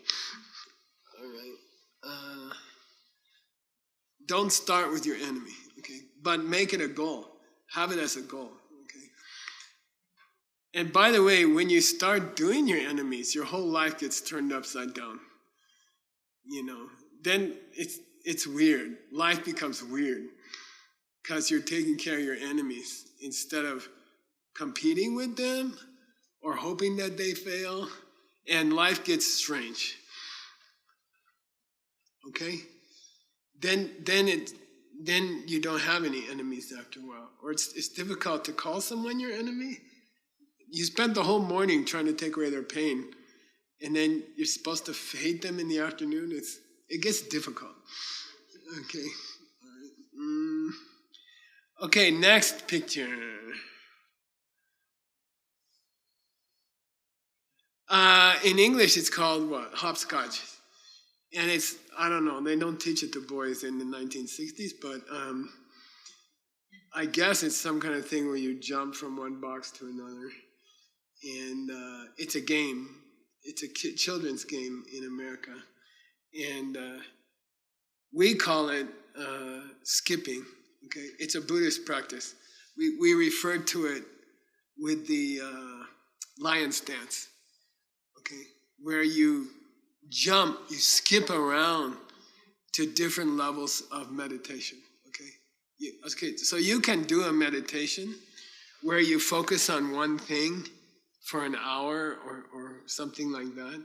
All right. Don't start with your enemy, okay? But make it a goal. Have it as a goal, okay? And by the way, when you start doing your enemies, your whole life gets turned upside down. You know, then it's weird. Life becomes weird because you're taking care of your enemies instead of competing with them or hoping that they fail, and life gets strange. Okay? Then you don't have any enemies after a while. Or it's difficult to call someone your enemy. You spent the whole morning trying to take away their pain, and then you're supposed to hate them in the afternoon. It gets difficult. Okay. All right. Okay, next picture. In English, it's called what? Hopscotch. And it's, I don't know, they don't teach it to boys in the 1960s, but I guess it's some kind of thing where you jump from one box to another. And it's a game. It's a children's game in America. And we call it skipping. Okay, it's a Buddhist practice. We refer to it with the lion's dance. Okay, where you jump, you skip around to different levels of meditation. Okay, Okay, so you can do a meditation where you focus on one thing for an hour or something like that.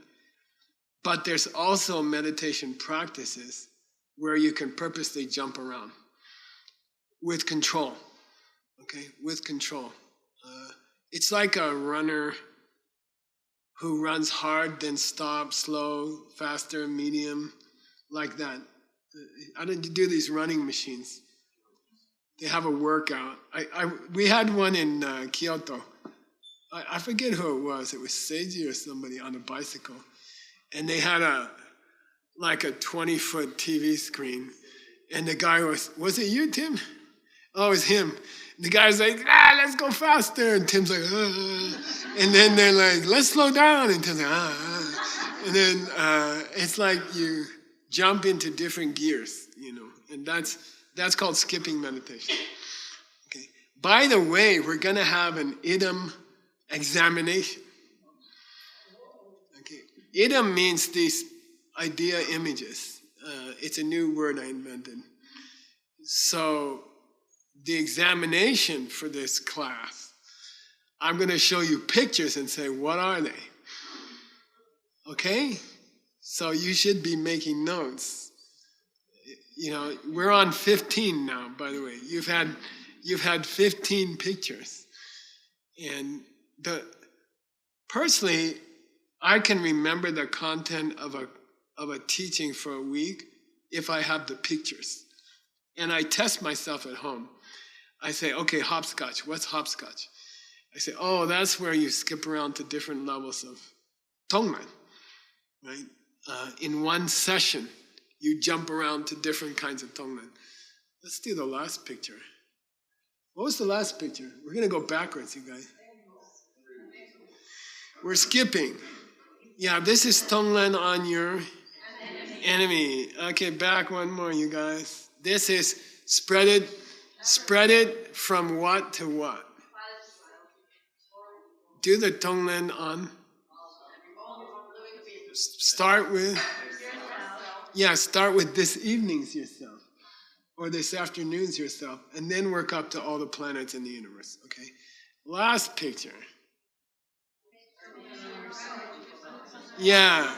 But there's also meditation practices where you can purposely jump around with control. Okay, with control. It's like a runner who runs hard, then stops, slow, faster, medium, like that. I didn't do these running machines. They have a workout. We had one in Kyoto. I forget who it was. It was Seiji or somebody on a bicycle. And they had a 20-foot TV screen. And the guy was it you, Tim? Oh, it was him. The guy's like, let's go faster. And Tim's like, And then they're like, let's slow down. And Tim's like, And then it's like you jump into different gears, and that's called skipping meditation. Okay. By the way, we're going to have an Idim examination. Okay. Idim means these idea images. It's a new word I invented. So the examination for this class, I'm going to show you pictures and say, what are they? Okay? So you should be making notes. We're on 15 now, by the way. You've had 15 pictures. And personally, I can remember the content of a teaching for a week if I have the pictures. And I test myself at home. I say, okay, hopscotch. What's hopscotch? I say, oh, that's where you skip around to different levels of Tonglen, right? In one session, you jump around to different kinds of Tonglen. Let's do the last picture. What was the last picture? We're going to go backwards, you guys. We're skipping. Yeah, this is Tonglen on your enemy. Okay, back one more, you guys. This is spread it from what to what? Do the Tonglen on. Start with this evening's yourself, or this afternoon's yourself, and then work up to all the planets in the universe, okay? Last picture. Yeah.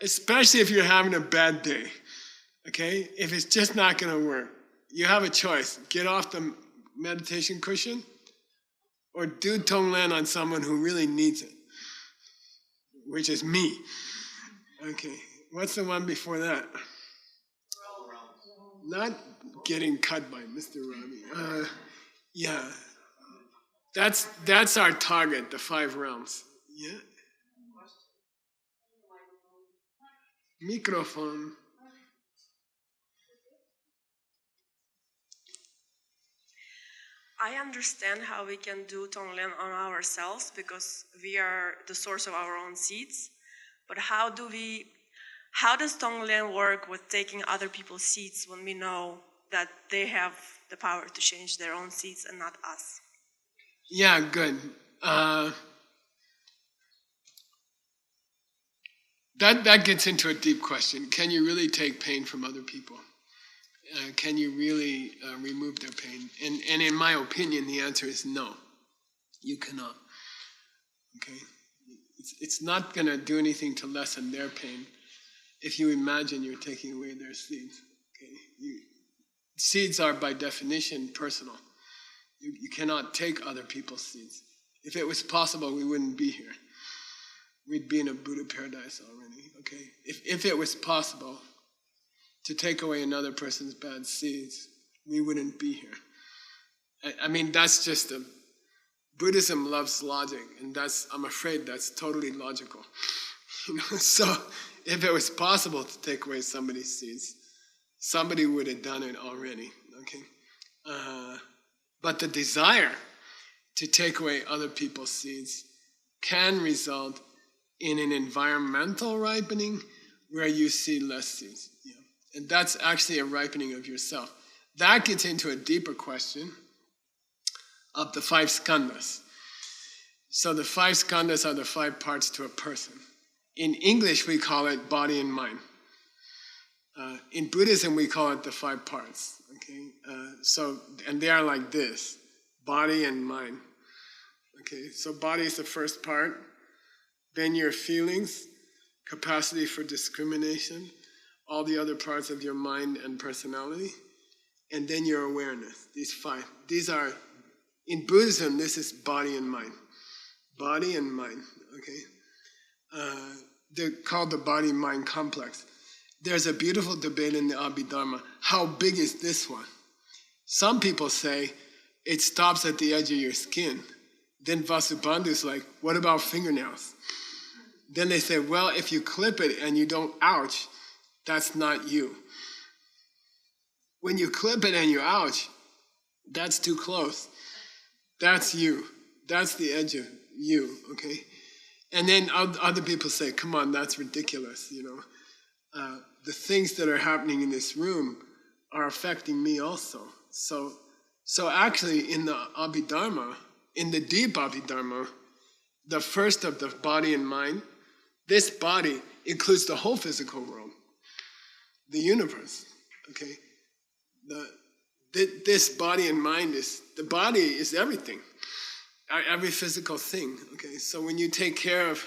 Especially if you're having a bad day, okay? If it's just not going to work, you have a choice. Get off the meditation cushion or do Tonglen on someone who really needs it, which is me. Okay, what's the one before that? Not getting cut by Mr. Ravi. Yeah, that's our target, the 5 realms. Yeah. Microphone. I understand how we can do Tonglen on ourselves because we are the source of our own seeds. But how does Tonglen work with taking other people's seeds when we know that they have the power to change their own seeds and not us? Yeah, good. That gets into a deep question. Can you really take pain from other people? Can you really remove their pain? And in my opinion, the answer is no. You cannot. Okay? It's not going to do anything to lessen their pain if you imagine you're taking away their seeds. Okay? Seeds are by definition personal. You cannot take other people's seeds. If it was possible, we wouldn't be here. We'd be in a Buddha paradise already. Okay? If it was possible to take away another person's bad seeds, we wouldn't be here. I mean, that's just Buddhism loves logic, and I'm afraid that's totally logical. So if it was possible to take away somebody's seeds, somebody would have done it already. Okay, but the desire to take away other people's seeds can result in an environmental ripening where you see less seeds. Yeah. And that's actually a ripening of yourself. That gets into a deeper question of the 5 skandhas. So the 5 skandhas are the 5 parts to a person. In English, we call it body and mind. In Buddhism, we call it the 5 parts. Okay, and they are like this, body and mind. Okay, so body is the first part, then your feelings, capacity for discrimination, all the other parts of your mind and personality, and then your awareness. These 5. These are, in Buddhism, this is body and mind. Body and mind, okay? They're called the body-mind complex. There's a beautiful debate in the Abhidharma. How big is this one? Some people say it stops at the edge of your skin. Then Vasubandhu's like, what about fingernails? Then they say, well, if you clip it and you don't ouch, that's not you. When you clip it and you ouch, that's too close. That's you. That's the edge of you, okay? And then other people say, come on, that's ridiculous, you know. The things that are happening in this room are affecting me also. So actually in the Abhidharma, in the deep Abhidharma, the first of the body and mind, this body includes the whole physical world, the universe, okay? This body and mind the body is everything, every physical thing, okay? So when you take care of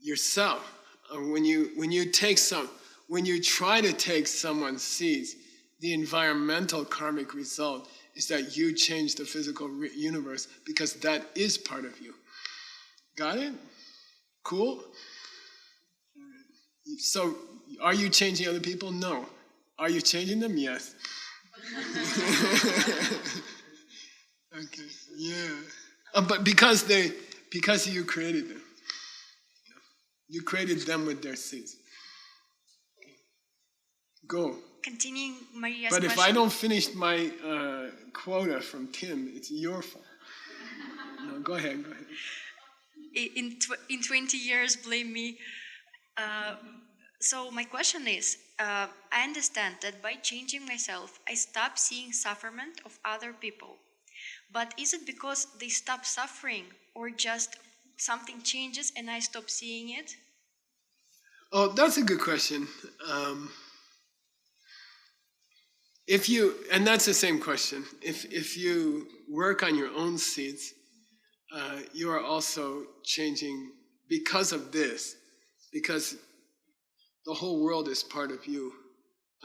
yourself, or when you try to take someone's seeds, the environmental karmic result is that you change the physical universe because that is part of you. Got it? Cool? So, are you changing other people? No. Are you changing them? Yes. Okay, yeah. But because you created them. You created them with their seeds. Go. Continuing Maria's But question. if I don't finish my quota from Tim, it's your fault. No, go ahead. In 20 years, blame me. So my question is, I understand that by changing myself, I stop seeing suffering of other people. But is it because they stop suffering, or just something changes and I stop seeing it? Oh, that's a good question. And that's the same question. If you work on your own seeds, you are also changing because of this, because the whole world is part of you.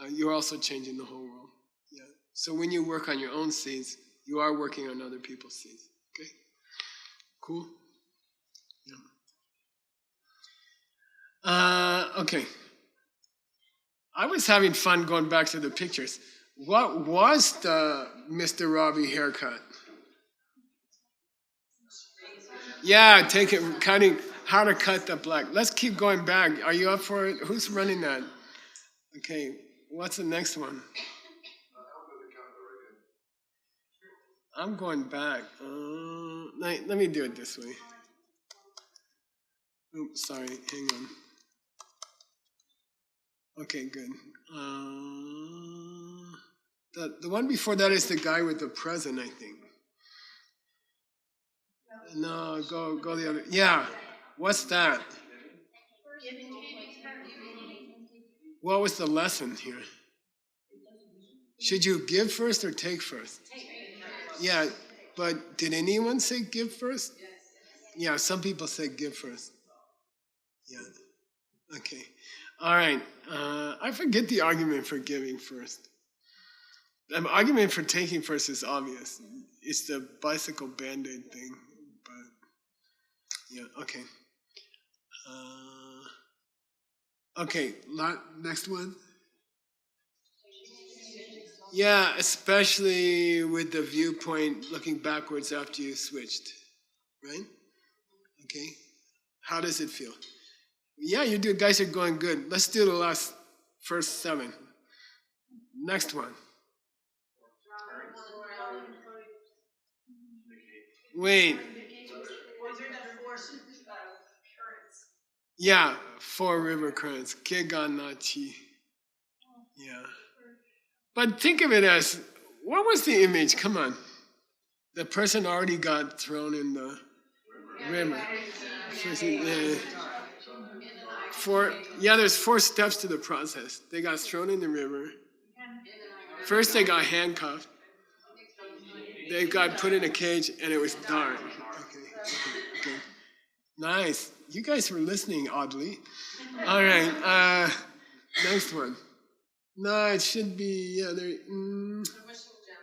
You're also changing the whole world. Yeah. So when you work on your own seeds, you are working on other people's seeds. Okay? Cool? Yeah. Okay. I was having fun going back to the pictures. What was the Mr. Robbie haircut? Yeah, cutting, how to cut the black. Let's keep going back. Are you up for it? Who's running that? Okay, what's the next one? I'm going back. Let me do it this way. Oops, sorry, hang on. Okay, good. The one before that is the guy with the present, I think. No, go the other. Yeah, what's that? What was the lesson here? Should you give first or take first? Yeah, but did anyone say give first? Yeah, some people say give first. Yeah, okay. All right, I forget the argument for giving first. The argument for taking first is obvious. It's the bicycle Band-Aid thing, but yeah, okay. Okay, next one. Yeah, especially with the viewpoint looking backwards after you switched, right? Okay, how does it feel? Yeah, you guys are going good. Let's do the first 7. Next one. Wait. Yeah, 4 river currents. Keganachi. Yeah. But think of it as, what was the image? Come on. The person already got thrown in the river. There's 4 steps to the process. They got thrown in the river. First they got handcuffed. They got put in a cage and it was dark. Okay. Nice. You guys were listening oddly. All right. Next one. No, it should be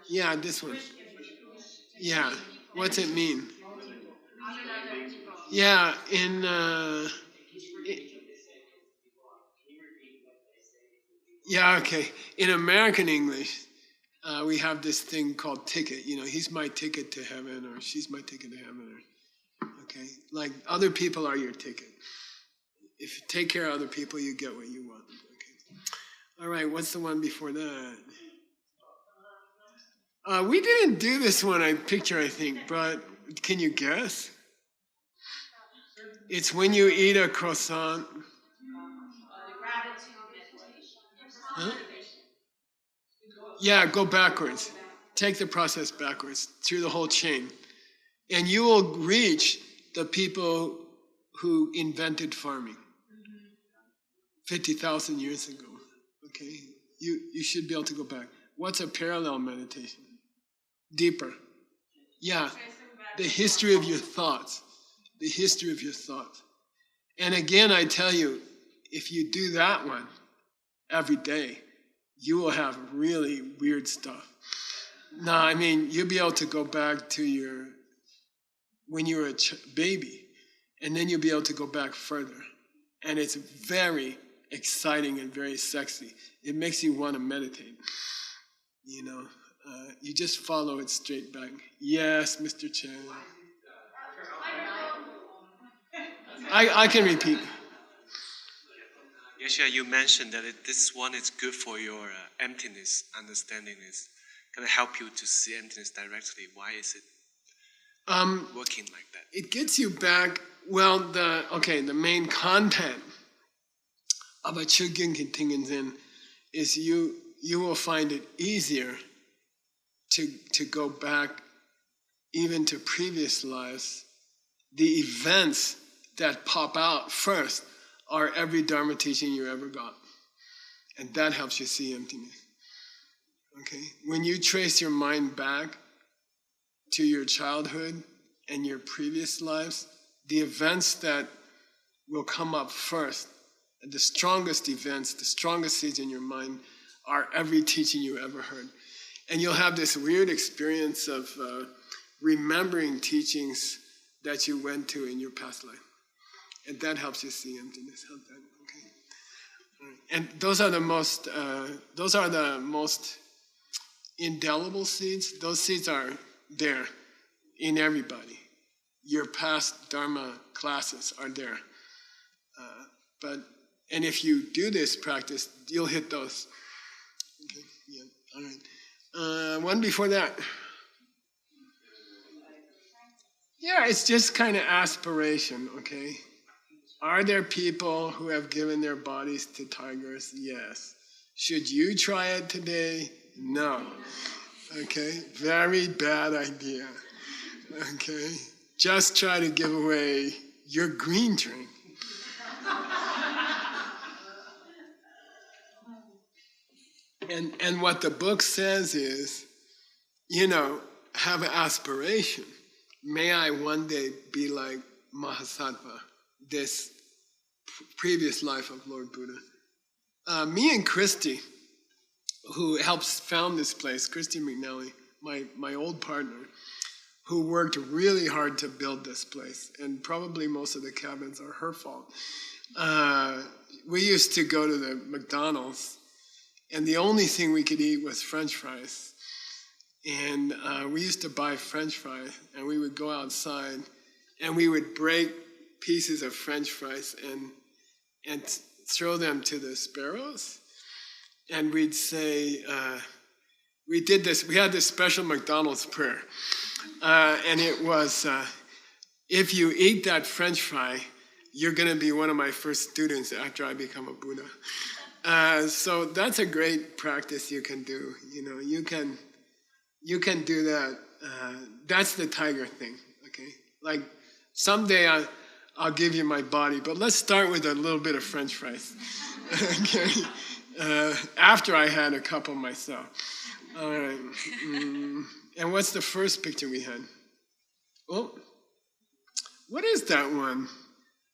yeah, this one. Yeah. What's it mean? Yeah, yeah, okay. In American English, we have this thing called ticket. You know, he's my ticket to heaven, or she's my ticket to heaven. Okay, like other people are your ticket. If you take care of other people, you get what you want. Okay. All right, what's the one before that? We didn't do this one, I think, but can you guess? It's when you eat a croissant. Huh? Yeah, go backwards. Take the process backwards through the whole chain. And you will reach the people who invented farming 50,000 years ago. Okay? You should be able to go back. What's a parallel meditation? Deeper. Yeah. The history of your thoughts. The history of your thoughts. And again, I tell you, if you do that one every day, you will have really weird stuff. No, I mean, you'll be able to go back to when you were a baby, and then you'll be able to go back further. And it's very exciting and very sexy. It makes you want to meditate. You know, you just follow it straight back. Yes, Mr. Chen. I can repeat. Yeshua, you mentioned that this one is good for your emptiness understanding. Is going to help you to see emptiness directly. Why is it working like that? It gets you back. Well, the main content of a Chugin Zen is you will find it easier to go back even to previous lives. The events that pop out first are every Dharma teaching you ever got. And that helps you see emptiness. Okay? When you trace your mind back to your childhood and your previous lives, the events that will come up first, the strongest events, the strongest seeds in your mind, are every teaching you ever heard. And you'll have this weird experience of remembering teachings that you went to in your past life. And that helps you see emptiness. Okay. All right. And those are the most indelible seeds. Those seeds are there in everybody. Your past Dharma classes are there. And if you do this practice, you'll hit those. Okay. Yeah. All right. One before that. Yeah, it's just kind of aspiration, okay? Are there people who have given their bodies to tigers? Yes. Should you try it today? No. Okay? Very bad idea. Okay? Just try to give away your green drink. And what the book says is, have an aspiration. May I one day be like Mahasattva, this previous life of Lord Buddha. Me and Christy, who helps found this place, Christy McNally, my old partner, who worked really hard to build this place, and probably most of the cabins are her fault. We used to go to the McDonald's, and the only thing we could eat was French fries. And we used to buy French fries, and we would go outside, and we would break pieces of French fries and throw them to the sparrows. And we'd say, we had this special McDonald's prayer. And it was, if you eat that French fry, you're going to be one of my first students after I become a Buddha. So that's a great practice you can do. You can do that. That's the tiger thing, okay? Like, someday I'll give you my body, but let's start with a little bit of French fries, okay? After I had a couple myself. All right. And what's the first picture we had? Oh, what is that one?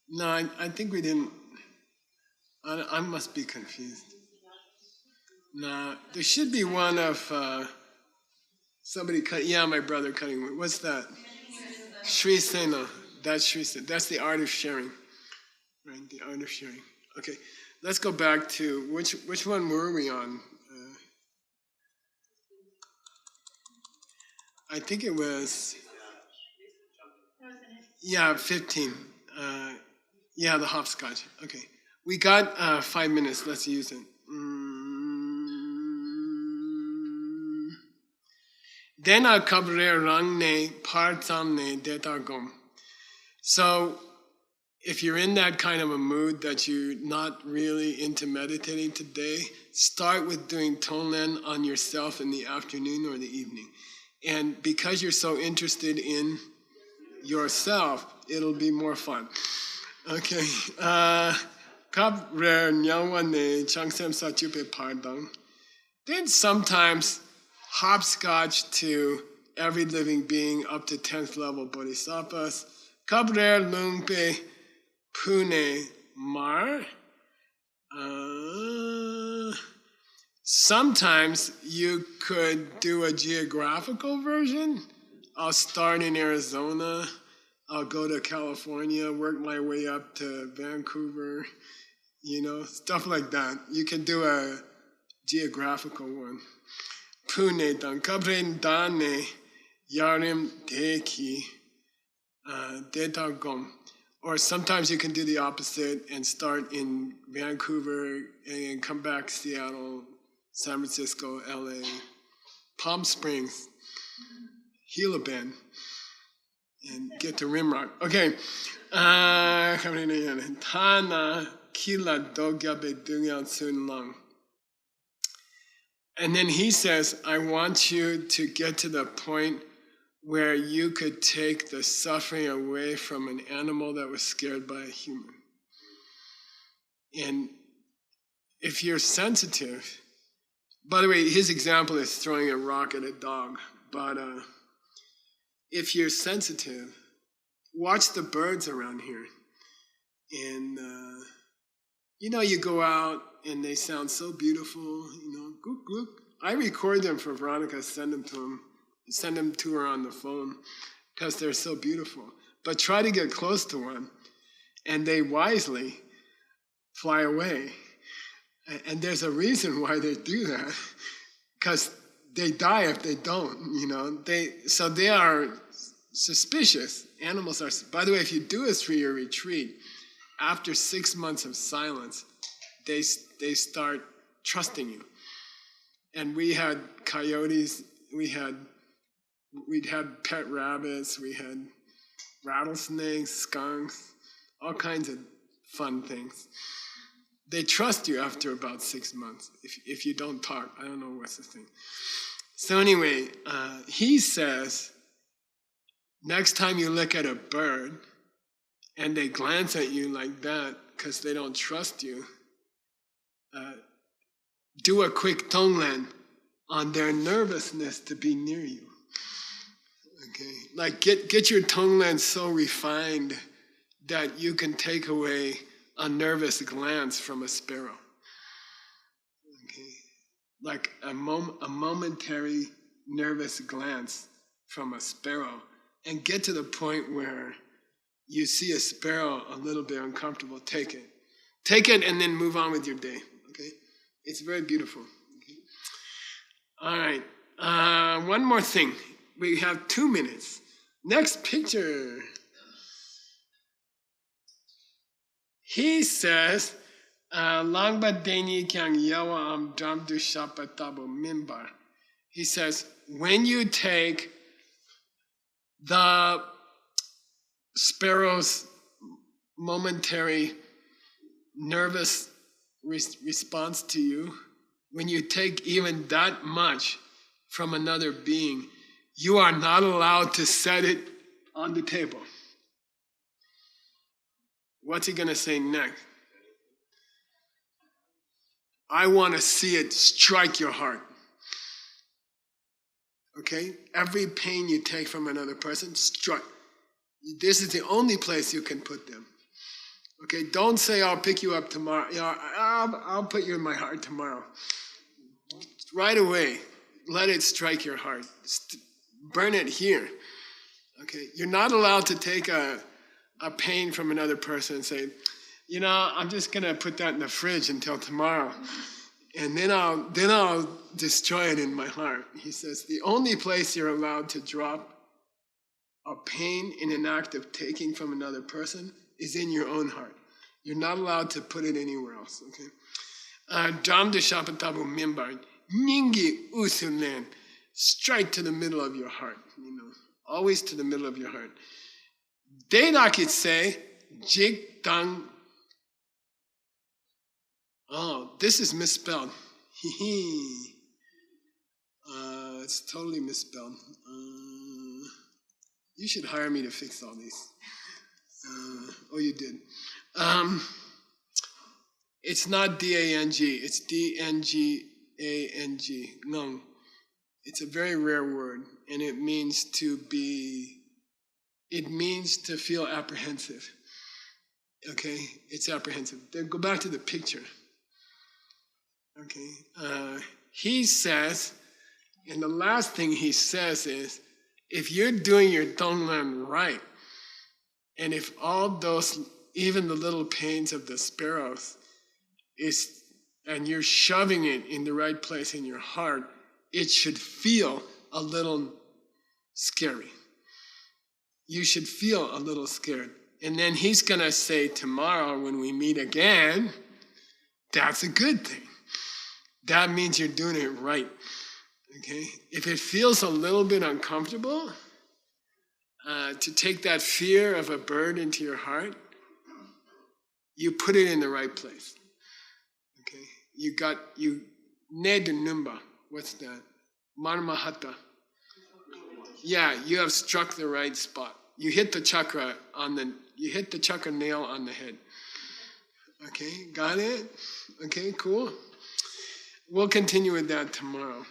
No, I think we didn't. I must be confused. No, there should be one of somebody cut. Yeah, my brother cutting wood. What's that? Sri Sena. That's Sri Sena. That's the art of sharing. Right, the art of sharing. Okay, let's go back to which one were we on? I think it was. Yeah, 15. Yeah, the hopscotch. Okay, we got 5 minutes. Let's use it. Dena kabre rangne partamne detagom. So, if you're in that kind of a mood that you're not really into meditating today, start with doing Tonglen on yourself in the afternoon or the evening. And because you're so interested in yourself, it'll be more fun. Okay. Kap re nyawane changsem sachupe pardon. Then sometimes hopscotch to every living being up to 10th level bodhisattvas. Kap re lungpe pune mar. Sometimes you could do a geographical version. I'll start in Arizona. I'll go to California, work my way up to Vancouver, stuff like that. You can do a geographical one. Pune dan kabren dane yarim deki detagom. Or sometimes you can do the opposite and start in Vancouver and come back to Seattle, San Francisco, LA, Palm Springs, Gila Bend, and get to Rimrock. Okay. Tana kila dogyabe dunyan sun lang. And then he says, I want you to get to the point where you could take the suffering away from an animal that was scared by a human. And if you're sensitive, by the way, his example is throwing a rock at a dog, but if you're sensitive, watch the birds around here. And, you go out and they sound so beautiful, gook, gook. I record them for Veronica, send them to her on the phone because they're so beautiful. But try to get close to one and they wisely fly away. And there's a reason why they do that, because they die if they don't, So they are suspicious. Animals are, by the way, if you do a 3-year retreat, after 6 months of silence, they start trusting you. And we had coyotes, we'd had pet rabbits, we had rattlesnakes, skunks, all kinds of fun things. They trust you after about 6 months if you don't talk. I don't know what's the thing. So anyway, he says, next time you look at a bird and they glance at you like that because they don't trust you, do a quick Tonglen on their nervousness to be near you. Okay, like get your Tonglen so refined that you can take away a nervous glance from a sparrow. Okay, like a momentary nervous glance from a sparrow, and get to the point where you see a sparrow a little bit uncomfortable. Take it, and then move on with your day. Okay, it's very beautiful. Okay? All right, one more thing. We have 2 minutes. Next picture. He says, Langba deni kyang yawa am dram du shapa tabo mimbar. He says, when you take the sparrow's momentary nervous response to you, when you take even that much from another being, you are not allowed to set it on the table. What's he going to say next? I want to see it strike your heart. Okay? Every pain you take from another person, strike. This is the only place you can put them. Okay? Don't say, I'll pick you up tomorrow. I'll put you in my heart tomorrow. Right away, let it strike your heart. Burn it here. Okay? You're not allowed to take a pain from another person and say, I'm just going to put that in the fridge until tomorrow. And then I'll destroy it in my heart. He says, the only place you're allowed to drop a pain in an act of taking from another person is in your own heart. You're not allowed to put it anywhere else, okay? Dam de Shapatabu Mimbar, Ningi Usulen, straight to the middle of your heart, always to the middle of your heart. Dedakitse, Jig Dang. Oh, this is misspelled. It's totally misspelled. You should hire me to fix all these. Oh, you did. It's not D-A-N-G. It's D-N-G-A-N-G. No. It's a very rare word, and it means to feel apprehensive. Okay? It's apprehensive. Then go back to the picture. Okay? He says, and the last thing he says is, if you're doing your Tonglen right, and if all those, even the little pains of the sparrows, and you're shoving it in the right place in your heart, it should feel a little scary. You should feel a little scared. And then he's going to say tomorrow when we meet again, that's a good thing. That means you're doing it right. Okay? If it feels a little bit uncomfortable, to take that fear of a bird into your heart, you put it in the right place. Okay? You ned numba. What's that? Manmahata. Yeah, you have struck the right spot. You hit the chakra nail on the head. Okay, got it? Okay, cool. We'll continue with that tomorrow.